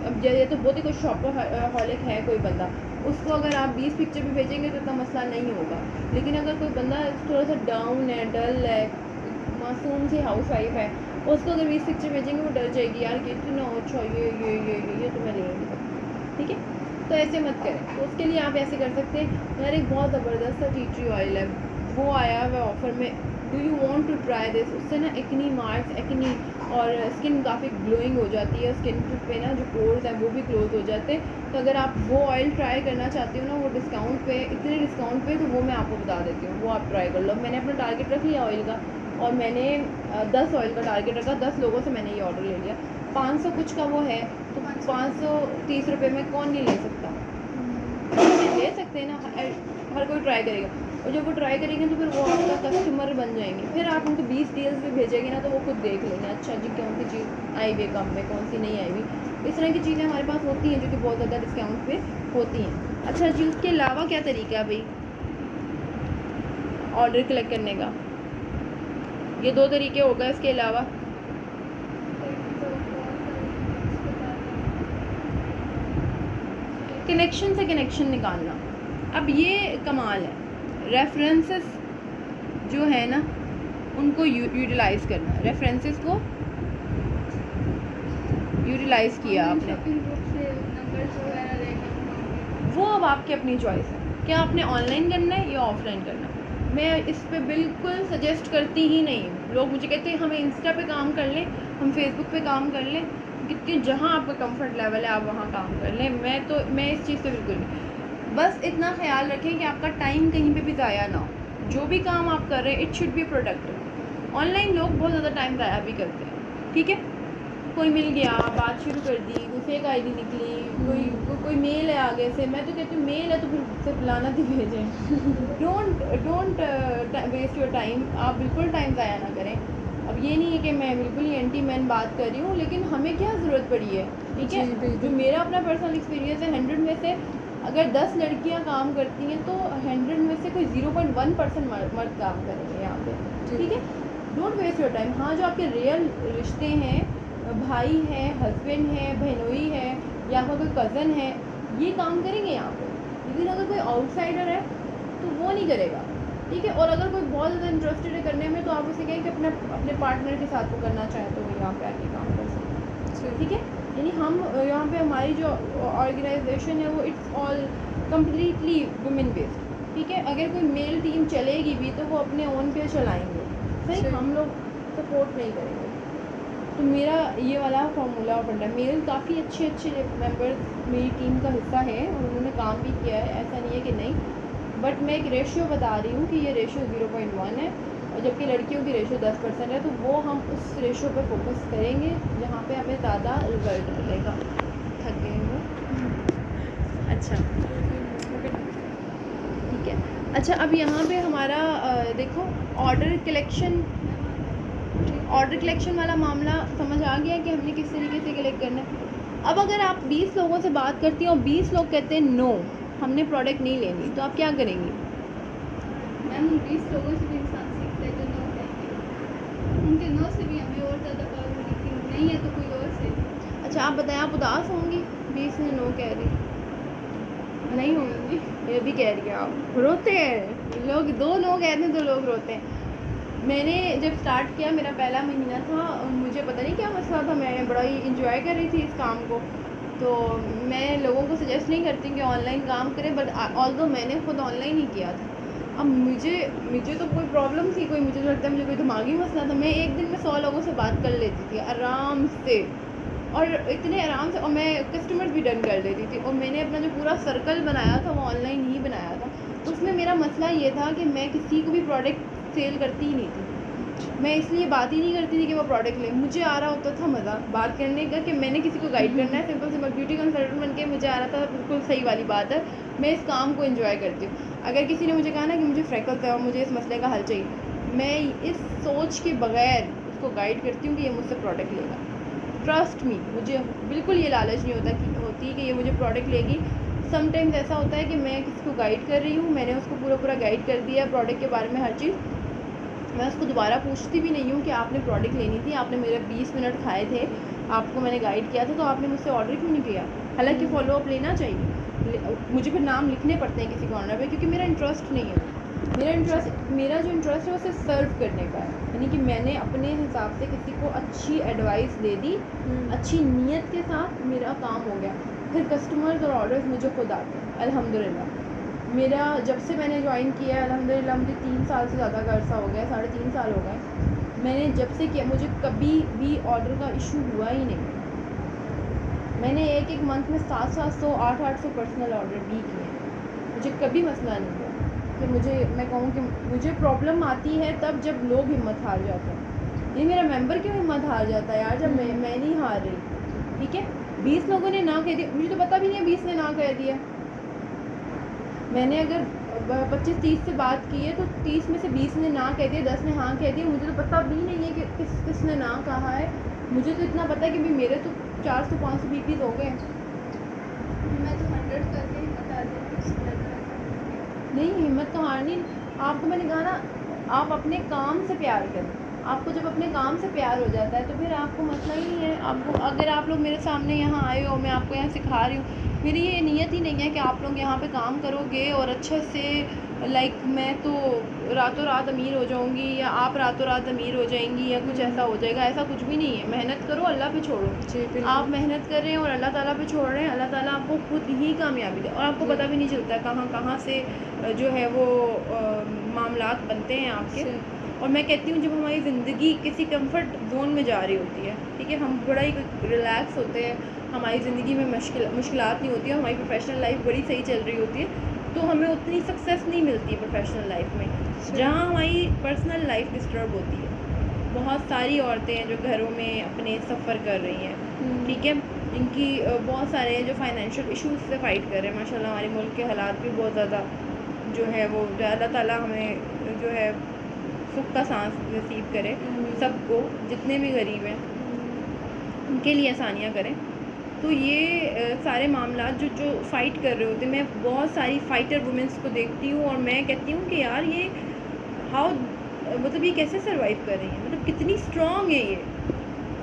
अब ये तो बहुत ही कोई शॉपहॉलिक है कोई बंदा, उसको अगर आप 20 पिक्चर भी भेजेंगे तो इतना मसला नहीं होगा। लेकिन अगर कोई बंदा थोड़ा सा डाउन है, डल है, मासूम सी हाउस वाइफ है, उसको अगर 20 पिक्चर भेजेंगे वो डर जाएगी यार कि इतना अच्छा ये तो मैं ले नहीं सकती, ठीक है। तो ऐसे मत करें। तो उसके लिए आप ऐसे कर सकते हैं, यार एक बहुत ज़बरदस्त सा टी ट्री ऑयल है, वो आया हुआ ऑफ़र में, do you want to try this. उससे ना एक्नी मार्क्स, एक्नी और स्किन काफ़ी ग्लोइंग हो जाती है, स्किन पे ना जो पोर्स हैं वो भी क्लोज हो जाते हैं। तो अगर आप वो ऑयल ट्राई करना चाहती हो ना, वो डिस्काउंट पे, इतने डिस्काउंट पे, तो वो मैं आपको बता देती हूँ, वो आप ट्राई कर लो। मैंने अपना टारगेट रख लिया ऑयल का और मैंने 10 ऑयल का टारगेट रखा, 10 लोगों से मैंने ये ऑर्डर ले लिया। 500 कुछ का वो है, तो 530 रुपये में कौन नहीं ले सकता, ले सकते हैं ना, हर कोई ट्राई करेगा। और जब वो ट्राई करेंगे तो फिर वो आपका कस्टमर बन जाएंगे, फिर आप उनको 20 डील्स भी भेजेंगे ना तो वो खुद देख लेंगे, अच्छा जी कौन सी चीज़ आई हुई है कम में, कौन सी नहीं आई हुई। इस तरह की चीज़ें हमारे पास होती हैं जो कि बहुत ज़्यादा डिस्काउंट पे होती हैं। अच्छा जी, उसके अलावा क्या तरीका है भाई ऑर्डर कलेक्ट करने का? ये 2 तरीके हो गए, इसके अलावा कनेक्शन से कनेक्शन निकालना। अब ये कमाल है, रेफरेंसेस जो है ना उनको यूटिलाइज़ करना। रेफरेंसेस को यूटिलाइज़ किया आपने, वो अब आपकी अपनी चॉइस है, क्या आपने ऑनलाइन करना है या ऑफलाइन करना है। मैं इस पे बिल्कुल सजेस्ट करती ही नहीं। लोग मुझे कहते हैं हमें इंस्टा पे काम कर लें, हम फेसबुक पे काम कर लें, क्योंकि जहाँ आपका कंफर्ट लेवल है आप वहाँ काम कर लें। मैं इस चीज़ पे बिल्कुल नहीं। बस इतना ख्याल रखें कि आपका टाइम कहीं पे भी ज़ाया ना हो। जो भी काम आप कर रहे हैं it should be productive. Online लोग बहुत ज़्यादा टाइम ज़ाया भी करते हैं, ठीक है। कोई मिल गया, बात शुरू कर दी, कोई फेक आईडी निकली, कोई मेल है आगे से, मैं तो कहती हूँ मेल है तो फिर सिर्फ लानत ही भेजें। Don't waste your time. आप बिल्कुल टाइम ज़ाया ना करें। अब ये नहीं है कि मैं बिल्कुल ही एंटी मैन बात कर रही हूँ, लेकिन हमें क्या ज़रूरत पड़ी है, ठीक है। जो मेरा अपना पर्सनल एक्सपीरियंस है 100 में से अगर 10 लड़कियां काम करती हैं तो 100 में से कोई 0.1% मर्द काम करेंगे यहाँ पे, ठीक है। Don't waste your time. हाँ, जो आपके रियल रिश्ते हैं, भाई है, हस्बैंड है, बहनोई है, या कोई कज़न है, ये काम करेंगे यहाँ पे। लेकिन अगर कोई आउटसाइडर है तो वो नहीं करेगा, ठीक है। और अगर कोई बहुत ज़्यादा इंटरेस्टेड है करने में तो आप उसे कहें कि अपने पार्टनर के साथ वो करना चाहें तो वो यहाँ पे आके काम कर सकते हैं, ठीक है। यानी हम यहाँ पे हमारी जो ऑर्गेनाइजेशन है वो it's all completely women based, ठीक है। अगर कोई मेल टीम चलेगी भी तो वो अपने ओन पे चलाएंगे, सही, हम लोग सपोर्ट नहीं करेंगे। तो मेरा ये वाला फार्मूला फंडा, मेल काफ़ी अच्छे मेंबर्स मेरी टीम का हिस्सा है और उन्होंने काम भी किया है, ऐसा नहीं है कि नहीं, बट मैं एक रेशियो बता रही हूँ कि ये रेशियो 0.1 है, और जबकि लड़कियों की रेशियो 10% है। तो वो हम उस रेशियो पर फोकस करेंगे जहाँ पे हमें ज़्यादा रिजल्ट मिलेगा। थक गए हो? अच्छा, ठीक है। अच्छा, अब यहाँ पे हमारा देखो ऑर्डर कलेक्शन वाला मामला समझ आ गया कि हमने किस तरीके से कलेक्ट करना है। अब अगर आप 20 लोगों से बात करती हैं और 20 लोग कहते हैं नो, हमने प्रोडक्ट नहीं लेनी, तो आप क्या करेंगी? मैम 20 लोगों से भी इंसान सीखता है जो नो कहेंगे, उनके नो से भी हमें और ज़्यादा पावर मिली कि नहीं है तो कोई और से। अच्छा, आप बताएं, आप उदास होंगी 20 ने नो कह दी? नहीं होंगी? ये भी कह रही है, आप रोते हैं लोग, 2 नो कहते हैं तो लोग रोते हैं। मैंने जब स्टार्ट किया, मेरा पहला महीना था, मुझे पता नहीं क्या मसला था, मैं बड़ा ही इंजॉय कर रही थी इस काम को। तो मैं लोगों को सजेस्ट नहीं करती कि ऑनलाइन काम करें, बट ऑल्दो मैंने खुद ऑनलाइन ही किया था। अब मुझे तो कोई प्रॉब्लम थी, कोई मुझे लगता है मुझे कोई दिमागी मसला था, मैं एक दिन में 100 लोगों से बात कर लेती थी आराम से, और इतने आराम से, और मैं कस्टमर्स भी डन कर लेती थी। और मैंने अपना जो पूरा सर्कल बनाया था वो ऑनलाइन ही बनाया था। तो उसमें मेरा मसला ये था कि मैं किसी को भी प्रोडक्ट सेल करती ही नहीं थी। मैं इसलिए बात ही नहीं करती थी कि वो प्रोडक्ट ले, मुझे आ रहा होता था मज़ा बात करने का कि मैंने किसी को गाइड करना है, सिंपल ब्यूटी कंसल्टेंट बन के मुझे आ रहा था। बिल्कुल सही वाली बात है, मैं इस काम को एंजॉय करती हूँ। अगर किसी ने मुझे कहा ना कि मुझे फ्रैकल्स है और मुझे इस मसले का हल चाहिए, मैं इस सोच के बगैर उसको गाइड करती हूँ कि ये मुझसे प्रोडक्ट लेगा। ट्रस्ट मी, मुझे बिल्कुल ये लालच नहीं होती कि ये मुझे प्रोडक्ट लेगी। समटाइम्स ऐसा होता है कि मैं किसी को गाइड कर रही हूँ, मैंने उसको पूरा गाइड कर दिया प्रोडक्ट के बारे में हर चीज़, मैं उसको दोबारा पूछती भी नहीं हूँ कि आपने प्रोडक्ट लेनी थी, आपने मेरे 20 मिनट खाए थे, आपको मैंने गाइड किया था, तो आपने मुझसे ऑर्डर क्यों नहीं किया? हालांकि फॉलोअप लेना चाहिए, मुझे फिर नाम लिखने पड़ते हैं किसी कॉर्नर पे, क्योंकि मेरा इंटरेस्ट नहीं है। मेरा जो इंटरेस्ट है वो सिर्फ सर्व करने का है, यानी कि मैंने अपने हिसाब से किसी को अच्छी एडवाइस दे दी, अच्छी नीयत के साथ मेरा काम हो गया। फिर कस्टमर्स और ऑर्डर्स मुझे खुद आते हैं अल्हम्दुलिल्लाह। मेरा जब से मैंने ज्वाइन किया है अल्हम्दुलिल्लाह, मुझे 3 साल से ज़्यादा का अर्सा हो गया, 3.5 साल हो गए मैंने जब से किया, मुझे कभी भी ऑर्डर का इशू हुआ ही नहीं। मैंने एक मंथ में 700 800 पर्सनल ऑर्डर भी किए, मुझे कभी मसला नहीं हुआ कि मैं कहूँ कि मुझे प्रॉब्लम आती है तब जब लोग हिम्मत हार जाते हैं। ये मेरा मेंबर क्यों हिम्मत हार जाता है यार, जब मैं नहीं हार रही, ठीक है। 20 लोगों ने ना कह दिया, मुझे तो पता भी नहीं है 20 ने ना कह दिया। मैंने अगर 25-30 से बात की है तो 30 में से 20 ने ना कह दिया, 10 ने हाँ कह दिया। मुझे तो पता भी नहीं है कि किसने ना कहा है। मुझे तो इतना पता है कि मेरे तो 400-500 बीपीज हो गए। मैं तो 100 करके ही बता देती हूँ। नहीं, हिम्मत तो हारनी। आपको मैंने कहा ना, आप अपने काम से प्यार करें। आपको जब अपने काम से प्यार हो जाता है तो फिर आपको मसला ही नहीं है। आपको, अगर आप लोग मेरे सामने यहाँ आए हो, मैं आपको यहाँ सिखा रही हूँ, मेरी ये नीयत ही नहीं है कि आप लोग यहाँ पे काम करोगे और अच्छे से लाइक मैं तो रातों रात अमीर हो जाऊँगी या आप रातों रात अमीर हो जाएंगी या कुछ ऐसा हो जाएगा, ऐसा कुछ भी नहीं है। मेहनत करो, अल्लाह पे छोड़ो। आप मेहनत कर रहे हैं और अल्लाह ताला पे छोड़ रहे हैं, अल्लाह ताला आपको खुद ही कामयाबी दे। और आपको पता भी नहीं चलता कहाँ से जो है वो मामलात बनते हैं आपके। और मैं कहती हूँ जब हमारी ज़िंदगी किसी कंफर्ट जोन में जा रही होती है, ठीक है, हम बड़ा ही रिलैक्स होते हैं, हमारी ज़िंदगी में मुश्किलात नहीं होती है, हमारी प्रोफेशनल लाइफ बड़ी सही चल रही होती है, तो हमें उतनी सक्सेस नहीं मिलती है प्रोफेशनल लाइफ में। जहाँ हमारी पर्सनल लाइफ डिस्टर्ब होती है, बहुत सारी औरतें हैं जो घरों में अपने सफ़र कर रही हैं, ठीक है, इनकी बहुत सारे हैं जो फाइनेंशियल इश्यूज से फ़ाइट कर रहे हैं। माशाल्लाह हमारे मुल्क के हालात भी बहुत ज़्यादा जो है वो, अल्लाह ताला हमें जो है सुख का सांस नसीब करे सबको, जितने भी गरीब हैं उनके लिए आसानियाँ करें। तो ये सारे मामला जो फ़ाइट कर रहे होते हैं, मैं बहुत सारी फ़ाइटर वुमेन्स को देखती हूँ और मैं कहती हूँ कि यार ये हाउ मतलब ये कैसे सर्वाइव कर रही हैं, मतलब कितनी स्ट्रॉन्ग है ये।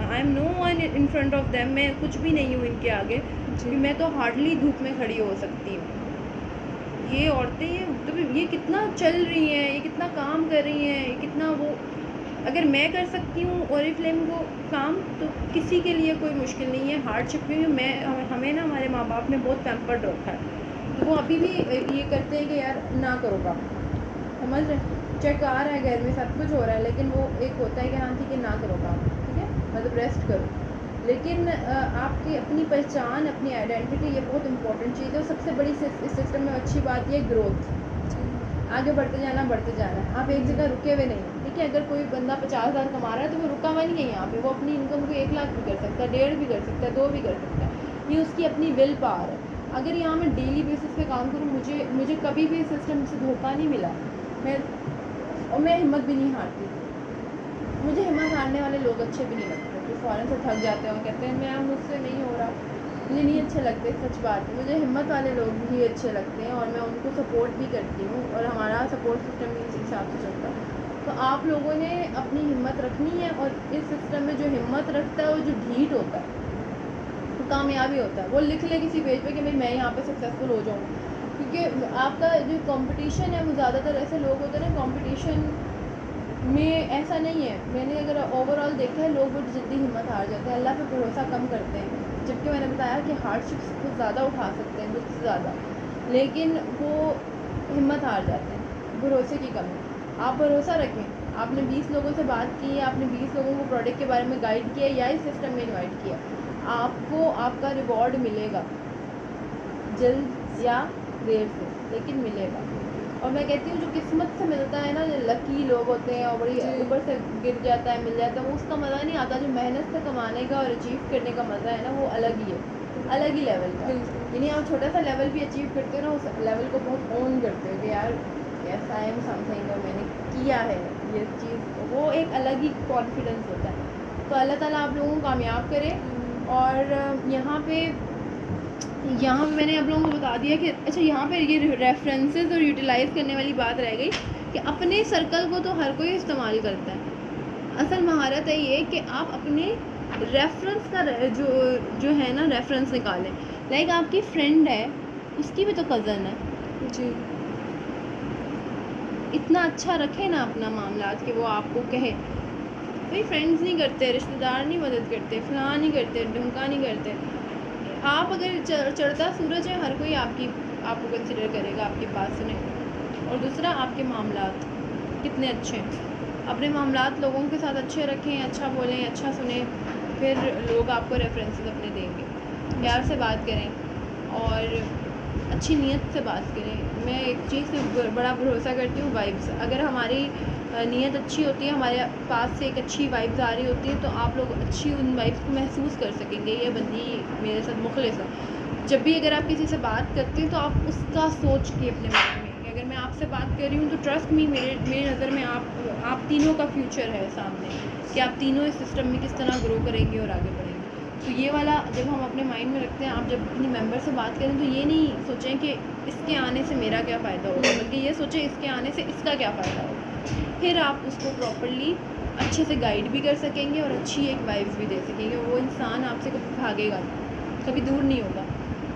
I am no one in front of them, मैं कुछ भी नहीं हूँ इनके आगे, कि मैं तो हार्डली धूप में खड़ी हो सकती हूँ। ये औरतें ये मतलब ये कितना चल रही हैं, ये कितना काम कर रही हैं, ये कितना वो, अगर मैं कर सकती हूँ ओरिफ्लेम को काम, तो किसी के लिए कोई मुश्किल नहीं है। हार्डशिप में भी हमें ना हमारे माँ बाप ने बहुत पैम्पर्ड रखा है, तो वो अभी भी ये करते हैं कि यार ना करो काम, समझ रहे, चेक आ रहा है घर में सब कुछ हो रहा है, लेकिन वो एक होता है कि हाँ ठीक है ना करो काम, ठीक है, मतलब रेस्ट करो। लेकिन आपकी अपनी पहचान, अपनी आइडेंटिटी, ये बहुत इंपॉर्टेंट चीज़ है। और सबसे बड़ी इस सिस्टम में अच्छी बात ये ग्रोथ, आगे बढ़ते जाना है। आप एक जगह रुके हुए नहीं, ठीक है। अगर कोई बंदा 50,000 कमा रहा है तो वो रुका हुआ नहीं है यहाँ पे, वो अपनी इनकम को 1 लाख भी कर सकता है, 1.5 भी कर सकता है, 2 भी कर सकता है। ये उसकी अपनी विल पावर है। अगर यहाँ मैं डेली बेसिस पे काम करूँ, मुझे कभी भी सिस्टम से धोखा नहीं मिला, मैं हिम्मत भी नहीं हारती। मुझे हिम्मत हारने वाले लोग अच्छे भी नहीं लगते, जो फ़ौरन से थक जाते हैं और कहते हैं मैं मुझसे नहीं हो रहा, मुझे नहीं अच्छे लगते। सच बात है, मुझे हिम्मत वाले लोग भी अच्छे लगते हैं और मैं उनको सपोर्ट भी करती हूँ, और हमारा सपोर्ट सिस्टम भी इस हिसाब से चलता है। तो आप लोगों ने अपनी हिम्मत रखनी है, और इस सिस्टम में जो हिम्मत रखता है और जो ढीठ होता है वो कामयाबी होता है। वो लिख ले किसी पेज पे कि भाई मैं यहाँ पे सक्सेसफुल हो जाऊँ, क्योंकि आपका जो कंपटीशन है वो ज़्यादातर ऐसे लोग होते हैं ना, कंपटीशन में ऐसा नहीं है। मैंने अगर ओवरऑल देखा है, लोग बहुत जल्दी हिम्मत हार जाते हैं, अल्लाह पे भरोसा कम करते हैं। जबकि मैंने बताया कि हार्डशिप्स कुछ ज़्यादा उठा सकते हैं, मुझसे ज़्यादा, लेकिन वो हिम्मत हार जाते हैं, भरोसे की कमी। आप भरोसा रखें। आपने 20 लोगों से बात की है, आपने 20 लोगों को प्रोडक्ट के बारे में गाइड किया या इस सिस्टम में इन्वाइट किया, आपको आपका रिवॉर्ड मिलेगा, जल्द या देर से, लेकिन मिलेगा। और मैं कहती हूँ जो किस्मत से मिलता है ना, जो लकी लोग होते हैं और बड़ी ऊपर से गिर जाता है, मिल जाता है, वो उसका मज़ा नहीं आता। जो मेहनत से कमाने का और अचीव करने का मज़ा है ना, वो अलग ही है, अलग ही लेवल का। यानी आप छोटा सा लेवल भी अचीव करते हो ना, उस लेवल को बहुत ओन करते हो कि यार यस आई एम समथिंग, और मैंने किया है ये चीज़, वो एक अलग ही कॉन्फिडेंस होता है। तो अल्लाह ताला आप लोगों को कामयाब करे। और यहाँ पे मैंने आप लोगों को बता दिया कि अच्छा, यहाँ पे ये रेफरेंसेस और यूटिलाइज़ करने वाली बात रह गई कि अपने सर्कल को तो हर कोई इस्तेमाल करता है। असल महारत है ये कि आप अपने रेफरेंस का जो है ना, रेफरेंस निकालें। लाइक आपकी फ्रेंड है, उसकी भी तो कज़न है जी। इतना अच्छा रखे ना अपना मामला कि वो आपको कहे। भाई फ्रेंड्स नहीं करते, रिश्तेदार नहीं मदद करते, फलां नहीं करते, ढमका नहीं करते। आप अगर चढ़ता सूरज है, हर कोई आपको कंसिडर करेगा, आपकी बात सुनेगा। और दूसरा, आपके मामलात कितने अच्छे हैं, अपने मामलात लोगों के साथ अच्छे रखें, अच्छा बोलें, अच्छा सुने, फिर लोग आपको रेफरेंसेस अपने देंगे। प्यार से बात करें और अच्छी नीयत से बात करें। मैं एक चीज़ से बड़ा भरोसा करती हूँ, वाइब्स। अगर हमारी नीयत अच्छी होती है, हमारे पास से एक अच्छी वाइब्स आ रही होती है, तो आप लोग अच्छी उन वाइब्स को महसूस कर सकेंगे। ये बंदी मेरे साथ मुखलिस है। जब भी अगर आप किसी से बात करते हैं तो आप उसका सोच के अपने मन में कि अगर मैं आपसे बात कर रही हूँ तो ट्रस्ट मी, मेरी नज़र में आप तीनों का फ्यूचर है सामने, कि आप तीनों इस सिस्टम में किस तरह ग्रो करेंगे और आगे बढ़ेंगे। तो ये वाला जब हम अपने माइंड में रखते हैं, आप जब अपनी मेंबर से बात करें तो ये नहीं सोचें कि इसके आने से मेरा क्या फ़ायदा होगा, बल्कि ये सोचें इसके आने से इसका क्या फ़ायदा होगा। फिर आप उसको प्रॉपर्ली अच्छे से गाइड भी कर सकेंगे और अच्छी एक वाइब्स भी दे सकेंगे। वो इंसान आपसे कभी भागेगा नहीं, कभी दूर नहीं होगा।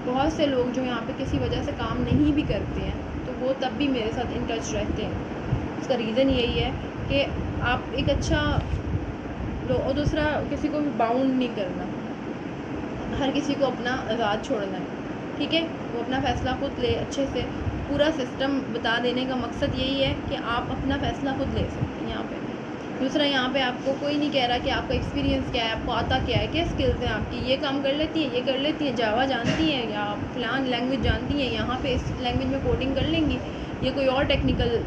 बहुत से लोग जो यहाँ पे किसी वजह से काम नहीं भी करते हैं, तो वो तब भी मेरे साथ इन टच रहते हैं। उसका रीज़न यही है कि आप एक अच्छा और दूसरा, किसी को भी बाउंड नहीं करना, हर किसी को अपना आज़ाद छोड़ना है, ठीक है। वो अपना फ़ैसला खुद ले अच्छे से। पूरा सिस्टम बता देने का मकसद यही है कि आप अपना फ़ैसला खुद ले सकते हैं यहाँ पे। दूसरा, यहाँ पे आपको कोई नहीं कह रहा कि आपका एक्सपीरियंस क्या है, आपको आता क्या है, क्या स्किल्स हैं आपकी, ये काम कर लेती हैं, ये कर लेती हैं, जावा जानती हैं या फ़लान लैंग्वेज जानती हैं, यहाँ पे इस लैंग्वेज में कोडिंग कर लेंगी, ये कोई और टेक्निकल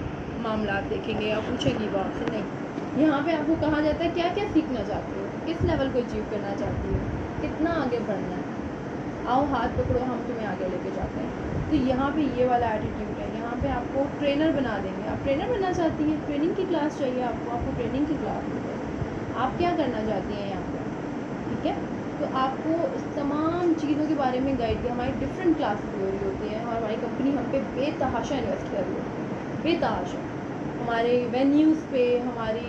मामला देखेंगे या पूछेंगी वो आपसे। नहीं, यहाँ पे आपको कहा जाता है क्या क्या सीखना चाहती हो, किस लेवल को अचीव करना चाहती हो, कितना आगे बढ़ना है, आओ हाथ पकड़ो, हम तुम्हें आगे लेके जाते हैं। तो यहाँ पे ये वाला एटीट्यूड है। यहाँ पे आपको ट्रेनर बना देंगे। आप ट्रेनर बनना चाहती हैं, ट्रेनिंग की क्लास चाहिए आपको ट्रेनिंग की क्लास मिलेगी। आप क्या करना चाहती हैं यहाँ पे, ठीक है। तो आपको तमाम चीज़ों के बारे में गाइड किया। हमारी डिफरेंट क्लासेस हो रही होती हैं और हमारी कंपनी हम पे बेतहाशा इन्वेस्ट कर रही है, बेतहाशा। हमारे वेन्यूज़ पे, हमारी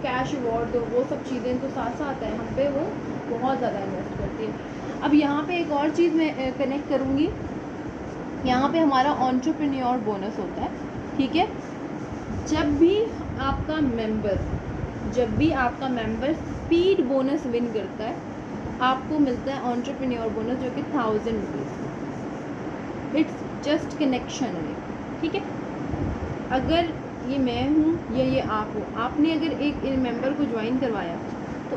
कैश अवार्ड, वो सब चीज़ें तो साथ साथ हैं, हम पे वो बहुत ज़्यादा इन्वेस्ट करती है। अब यहाँ पे एक और चीज़ मैं कनेक्ट करूँगी, यहाँ पे हमारा एंटरप्रेन्योर बोनस होता है, ठीक है। जब भी आपका मेंबर स्पीड बोनस विन करता है, आपको मिलता है एंटरप्रेन्योर बोनस, जो कि 1000 रुपीज़। इट्स जस्ट कनेक्शन है, ठीक है। अगर ये मैं हूँ या ये आप हो, आपने अगर एक मेंबर को ज्वाइन करवाया तो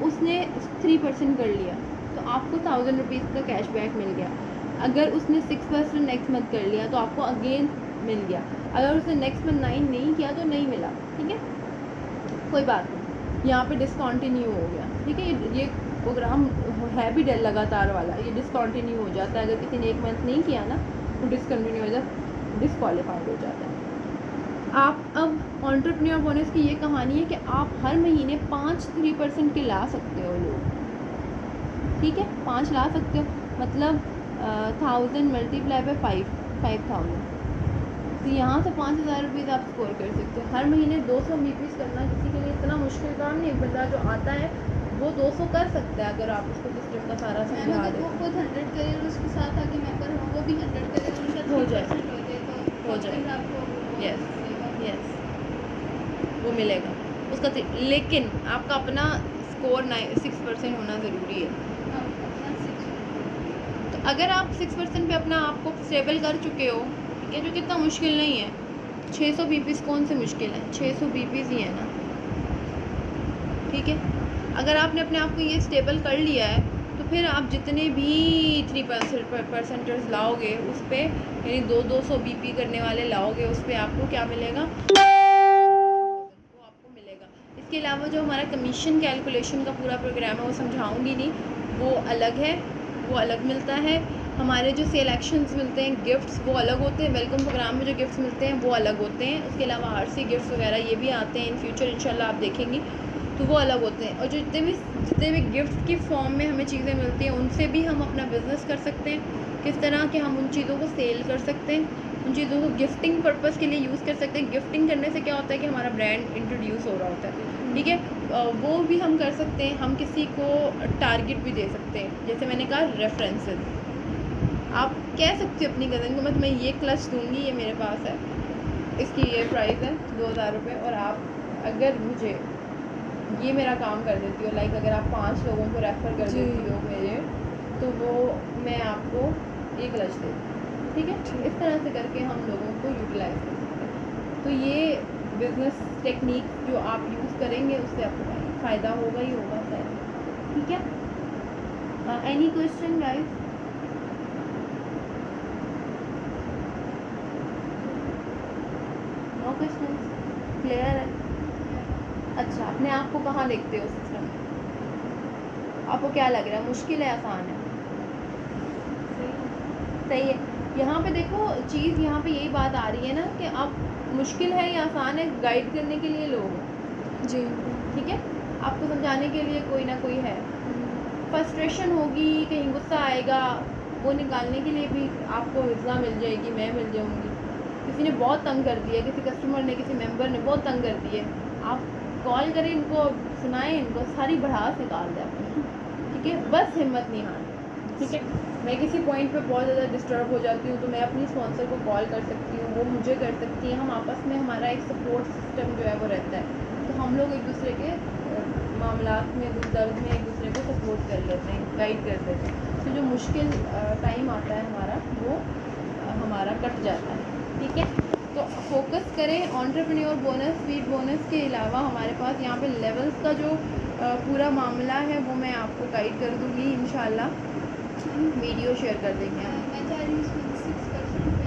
उसने 3% कर लिया तो आपको 1000 रुपीज़ का कैशबैक मिल गया। अगर उसने 6% नेक्स्ट मंथ कर लिया तो आपको अगेन मिल गया। अगर उसने नेक्स्ट मंथ 9 नहीं किया तो नहीं मिला, ठीक है, कोई बात नहीं, यहाँ पे डिसकंटिन्यू हो गया, ठीक है। ये प्रोग्राम है भी लगातार वाला, ये डिसकंटिन्यू हो जाता है। अगर किसी ने एक मंथ नहीं किया ना तो डिसकंटिन्यू हो जाता, डिसक्वालीफाइड हो जाता है। आप अब एंटरप्रेन्योर बोनस की ये कहानी है कि आप हर महीने 3% के ला सकते हो लोग, ठीक है, 5 ला सकते हो, मतलब 1000 मल्टीप्लाई बाय 5000, तो यहाँ से 5000 रुपीज़ आप स्कोर कर सकते हो। हर महीने 200 बीपीस करना किसी के लिए इतना मुश्किल काम नहीं। एक बंदा जो आता है वो 200 कर सकता है अगर आप उसको सिस्टम का सारा मैम समझा अगर दें। वो खुद 100 करे और उसके साथ आके मेंबर हो, वो भी 100 करे और उनका हो जाए। 3% हो जाए तो हो जाए। फिर आपको वो यस मिलेगा। यस, वो मिलेगा उसका। लेकिन आपका अपना स्कोर 6% होना ज़रूरी है। हाँ, अपना 6 तो अगर आप 6% पे अपना आप को स्टेबल कर चुके हो, ठीक है, जो कितना मुश्किल नहीं है। 600 बीपीस कौन से मुश्किल है, 600 बीपीस ही है ना, ठीक है। अगर आपने अपने आप को ये स्टेबल कर लिया है तो फिर आप जितने भी 3% लाओगे उस पर, यानी 200 बीपी करने वाले लाओगे, उस पर आपको क्या मिलेगा, वो आपको मिलेगा। इसके अलावा जो हमारा कमीशन कैलकुलेशन का पूरा प्रोग्राम है वो समझाऊंगी नहीं, वो अलग है, वो अलग मिलता है। हमारे जो सेल एक्शंस मिलते हैं, गिफ्ट्स, वो अलग होते हैं। वेलकम प्रोग्राम में जो गिफ्ट्स मिलते हैं वो अलग होते हैं। उसके अलावा आरसी गिफ्ट्स वगैरह ये भी आते हैं इन फ्यूचर, इंशाल्लाह आप देखेंगी, तो वो अलग होते हैं। और जो जितने भी गिफ्ट की फॉर्म में हमें चीज़ें मिलती हैं, उनसे भी हम अपना बिज़नेस कर सकते हैं। किस तरह कि हम उन चीज़ों को सेल कर सकते हैं, उन चीज़ों को गिफ्टिंग पर्पस के लिए यूज़ कर सकते हैं। गिफ्टिंग करने से क्या होता है कि हमारा ब्रांड इंट्रोड्यूस हो रहा होता है, ठीक है। वो भी हम कर सकते हैं। हम किसी को टारगेट भी दे सकते हैं, जैसे मैंने कहा रेफरेंसेस। आप कह सकते हो अपनी कज़न को मैं तुम्हें ये क्लच दूँगी, ये मेरे पास है, इसकी ये प्राइस है 2000 रुपये, और आप अगर मुझे ये मेरा काम कर देती हो, लाइक अगर आप 5 लोगों को रेफ़र कर जी। देती हो मेरे, तो वो मैं आपको ये क्लच देती हूँ, ठीक है। इस तरह से करके हम लोगों को यूटिलाइज़ कर सकते हैं। तो ये बिज़नेस टेक्निक जो आप यूज़ करेंगे उससे आपको फ़ायदा होगा ही होगा शायद, ठीक है। Any question guys? No question, clear है? अच्छा, अपने आप को कहाँ देखते हो सिस्टम में? आपको क्या लग रहा है, मुश्किल है, आसान है? सही है। यहाँ पे देखो चीज़, यहाँ पे यही बात आ रही है ना कि आप मुश्किल है या आसान है, गाइड करने के लिए लोग हैं, जी। ठीक है। आपको समझाने के लिए कोई ना कोई है। फ्रस्ट्रेशन होगी, कहीं गुस्सा आएगा, वो निकालने के लिए भी आपको हिस्सा मिल जाएगी, मैं मिल जाऊँगी। किसी ने बहुत तंग कर दिया, किसी कस्टमर ने, किसी मेंबर ने बहुत तंग कर दिए, आप कॉल करें इनको, सुनाएं इनको, सारी भड़ास निकाल दें अपनी, ठीक है। बस हिम्मत नहीं हारनी, ठीक है। मैं किसी पॉइंट पे बहुत ज़्यादा डिस्टर्ब हो जाती हूँ तो मैं अपनी स्पॉन्सर को कॉल कर सकती हूँ, वो मुझे कर सकती है। हम आपस में, हमारा एक सपोर्ट सिस्टम जो है वो रहता है, तो हम लोग एक दूसरे के मामलात में, दुख दर्द में एक दूसरे को सपोर्ट कर लेते हैं, गाइड कर देते हैं। तो जो मुश्किल टाइम आता है हमारा, वो हमारा कट जाता है, ठीक है। तो फोकस करें एंटरप्रेन्योर बोनस, स्पीड बोनस के अलावा हमारे पास यहाँ पे लेवल्स का जो पूरा मामला है वो मैं आपको गाइड कर दूँगी इंशाल्लाह, वीडियो शेयर कर देंगे हम। मैं चाह रही हूँ इसमें 6% पे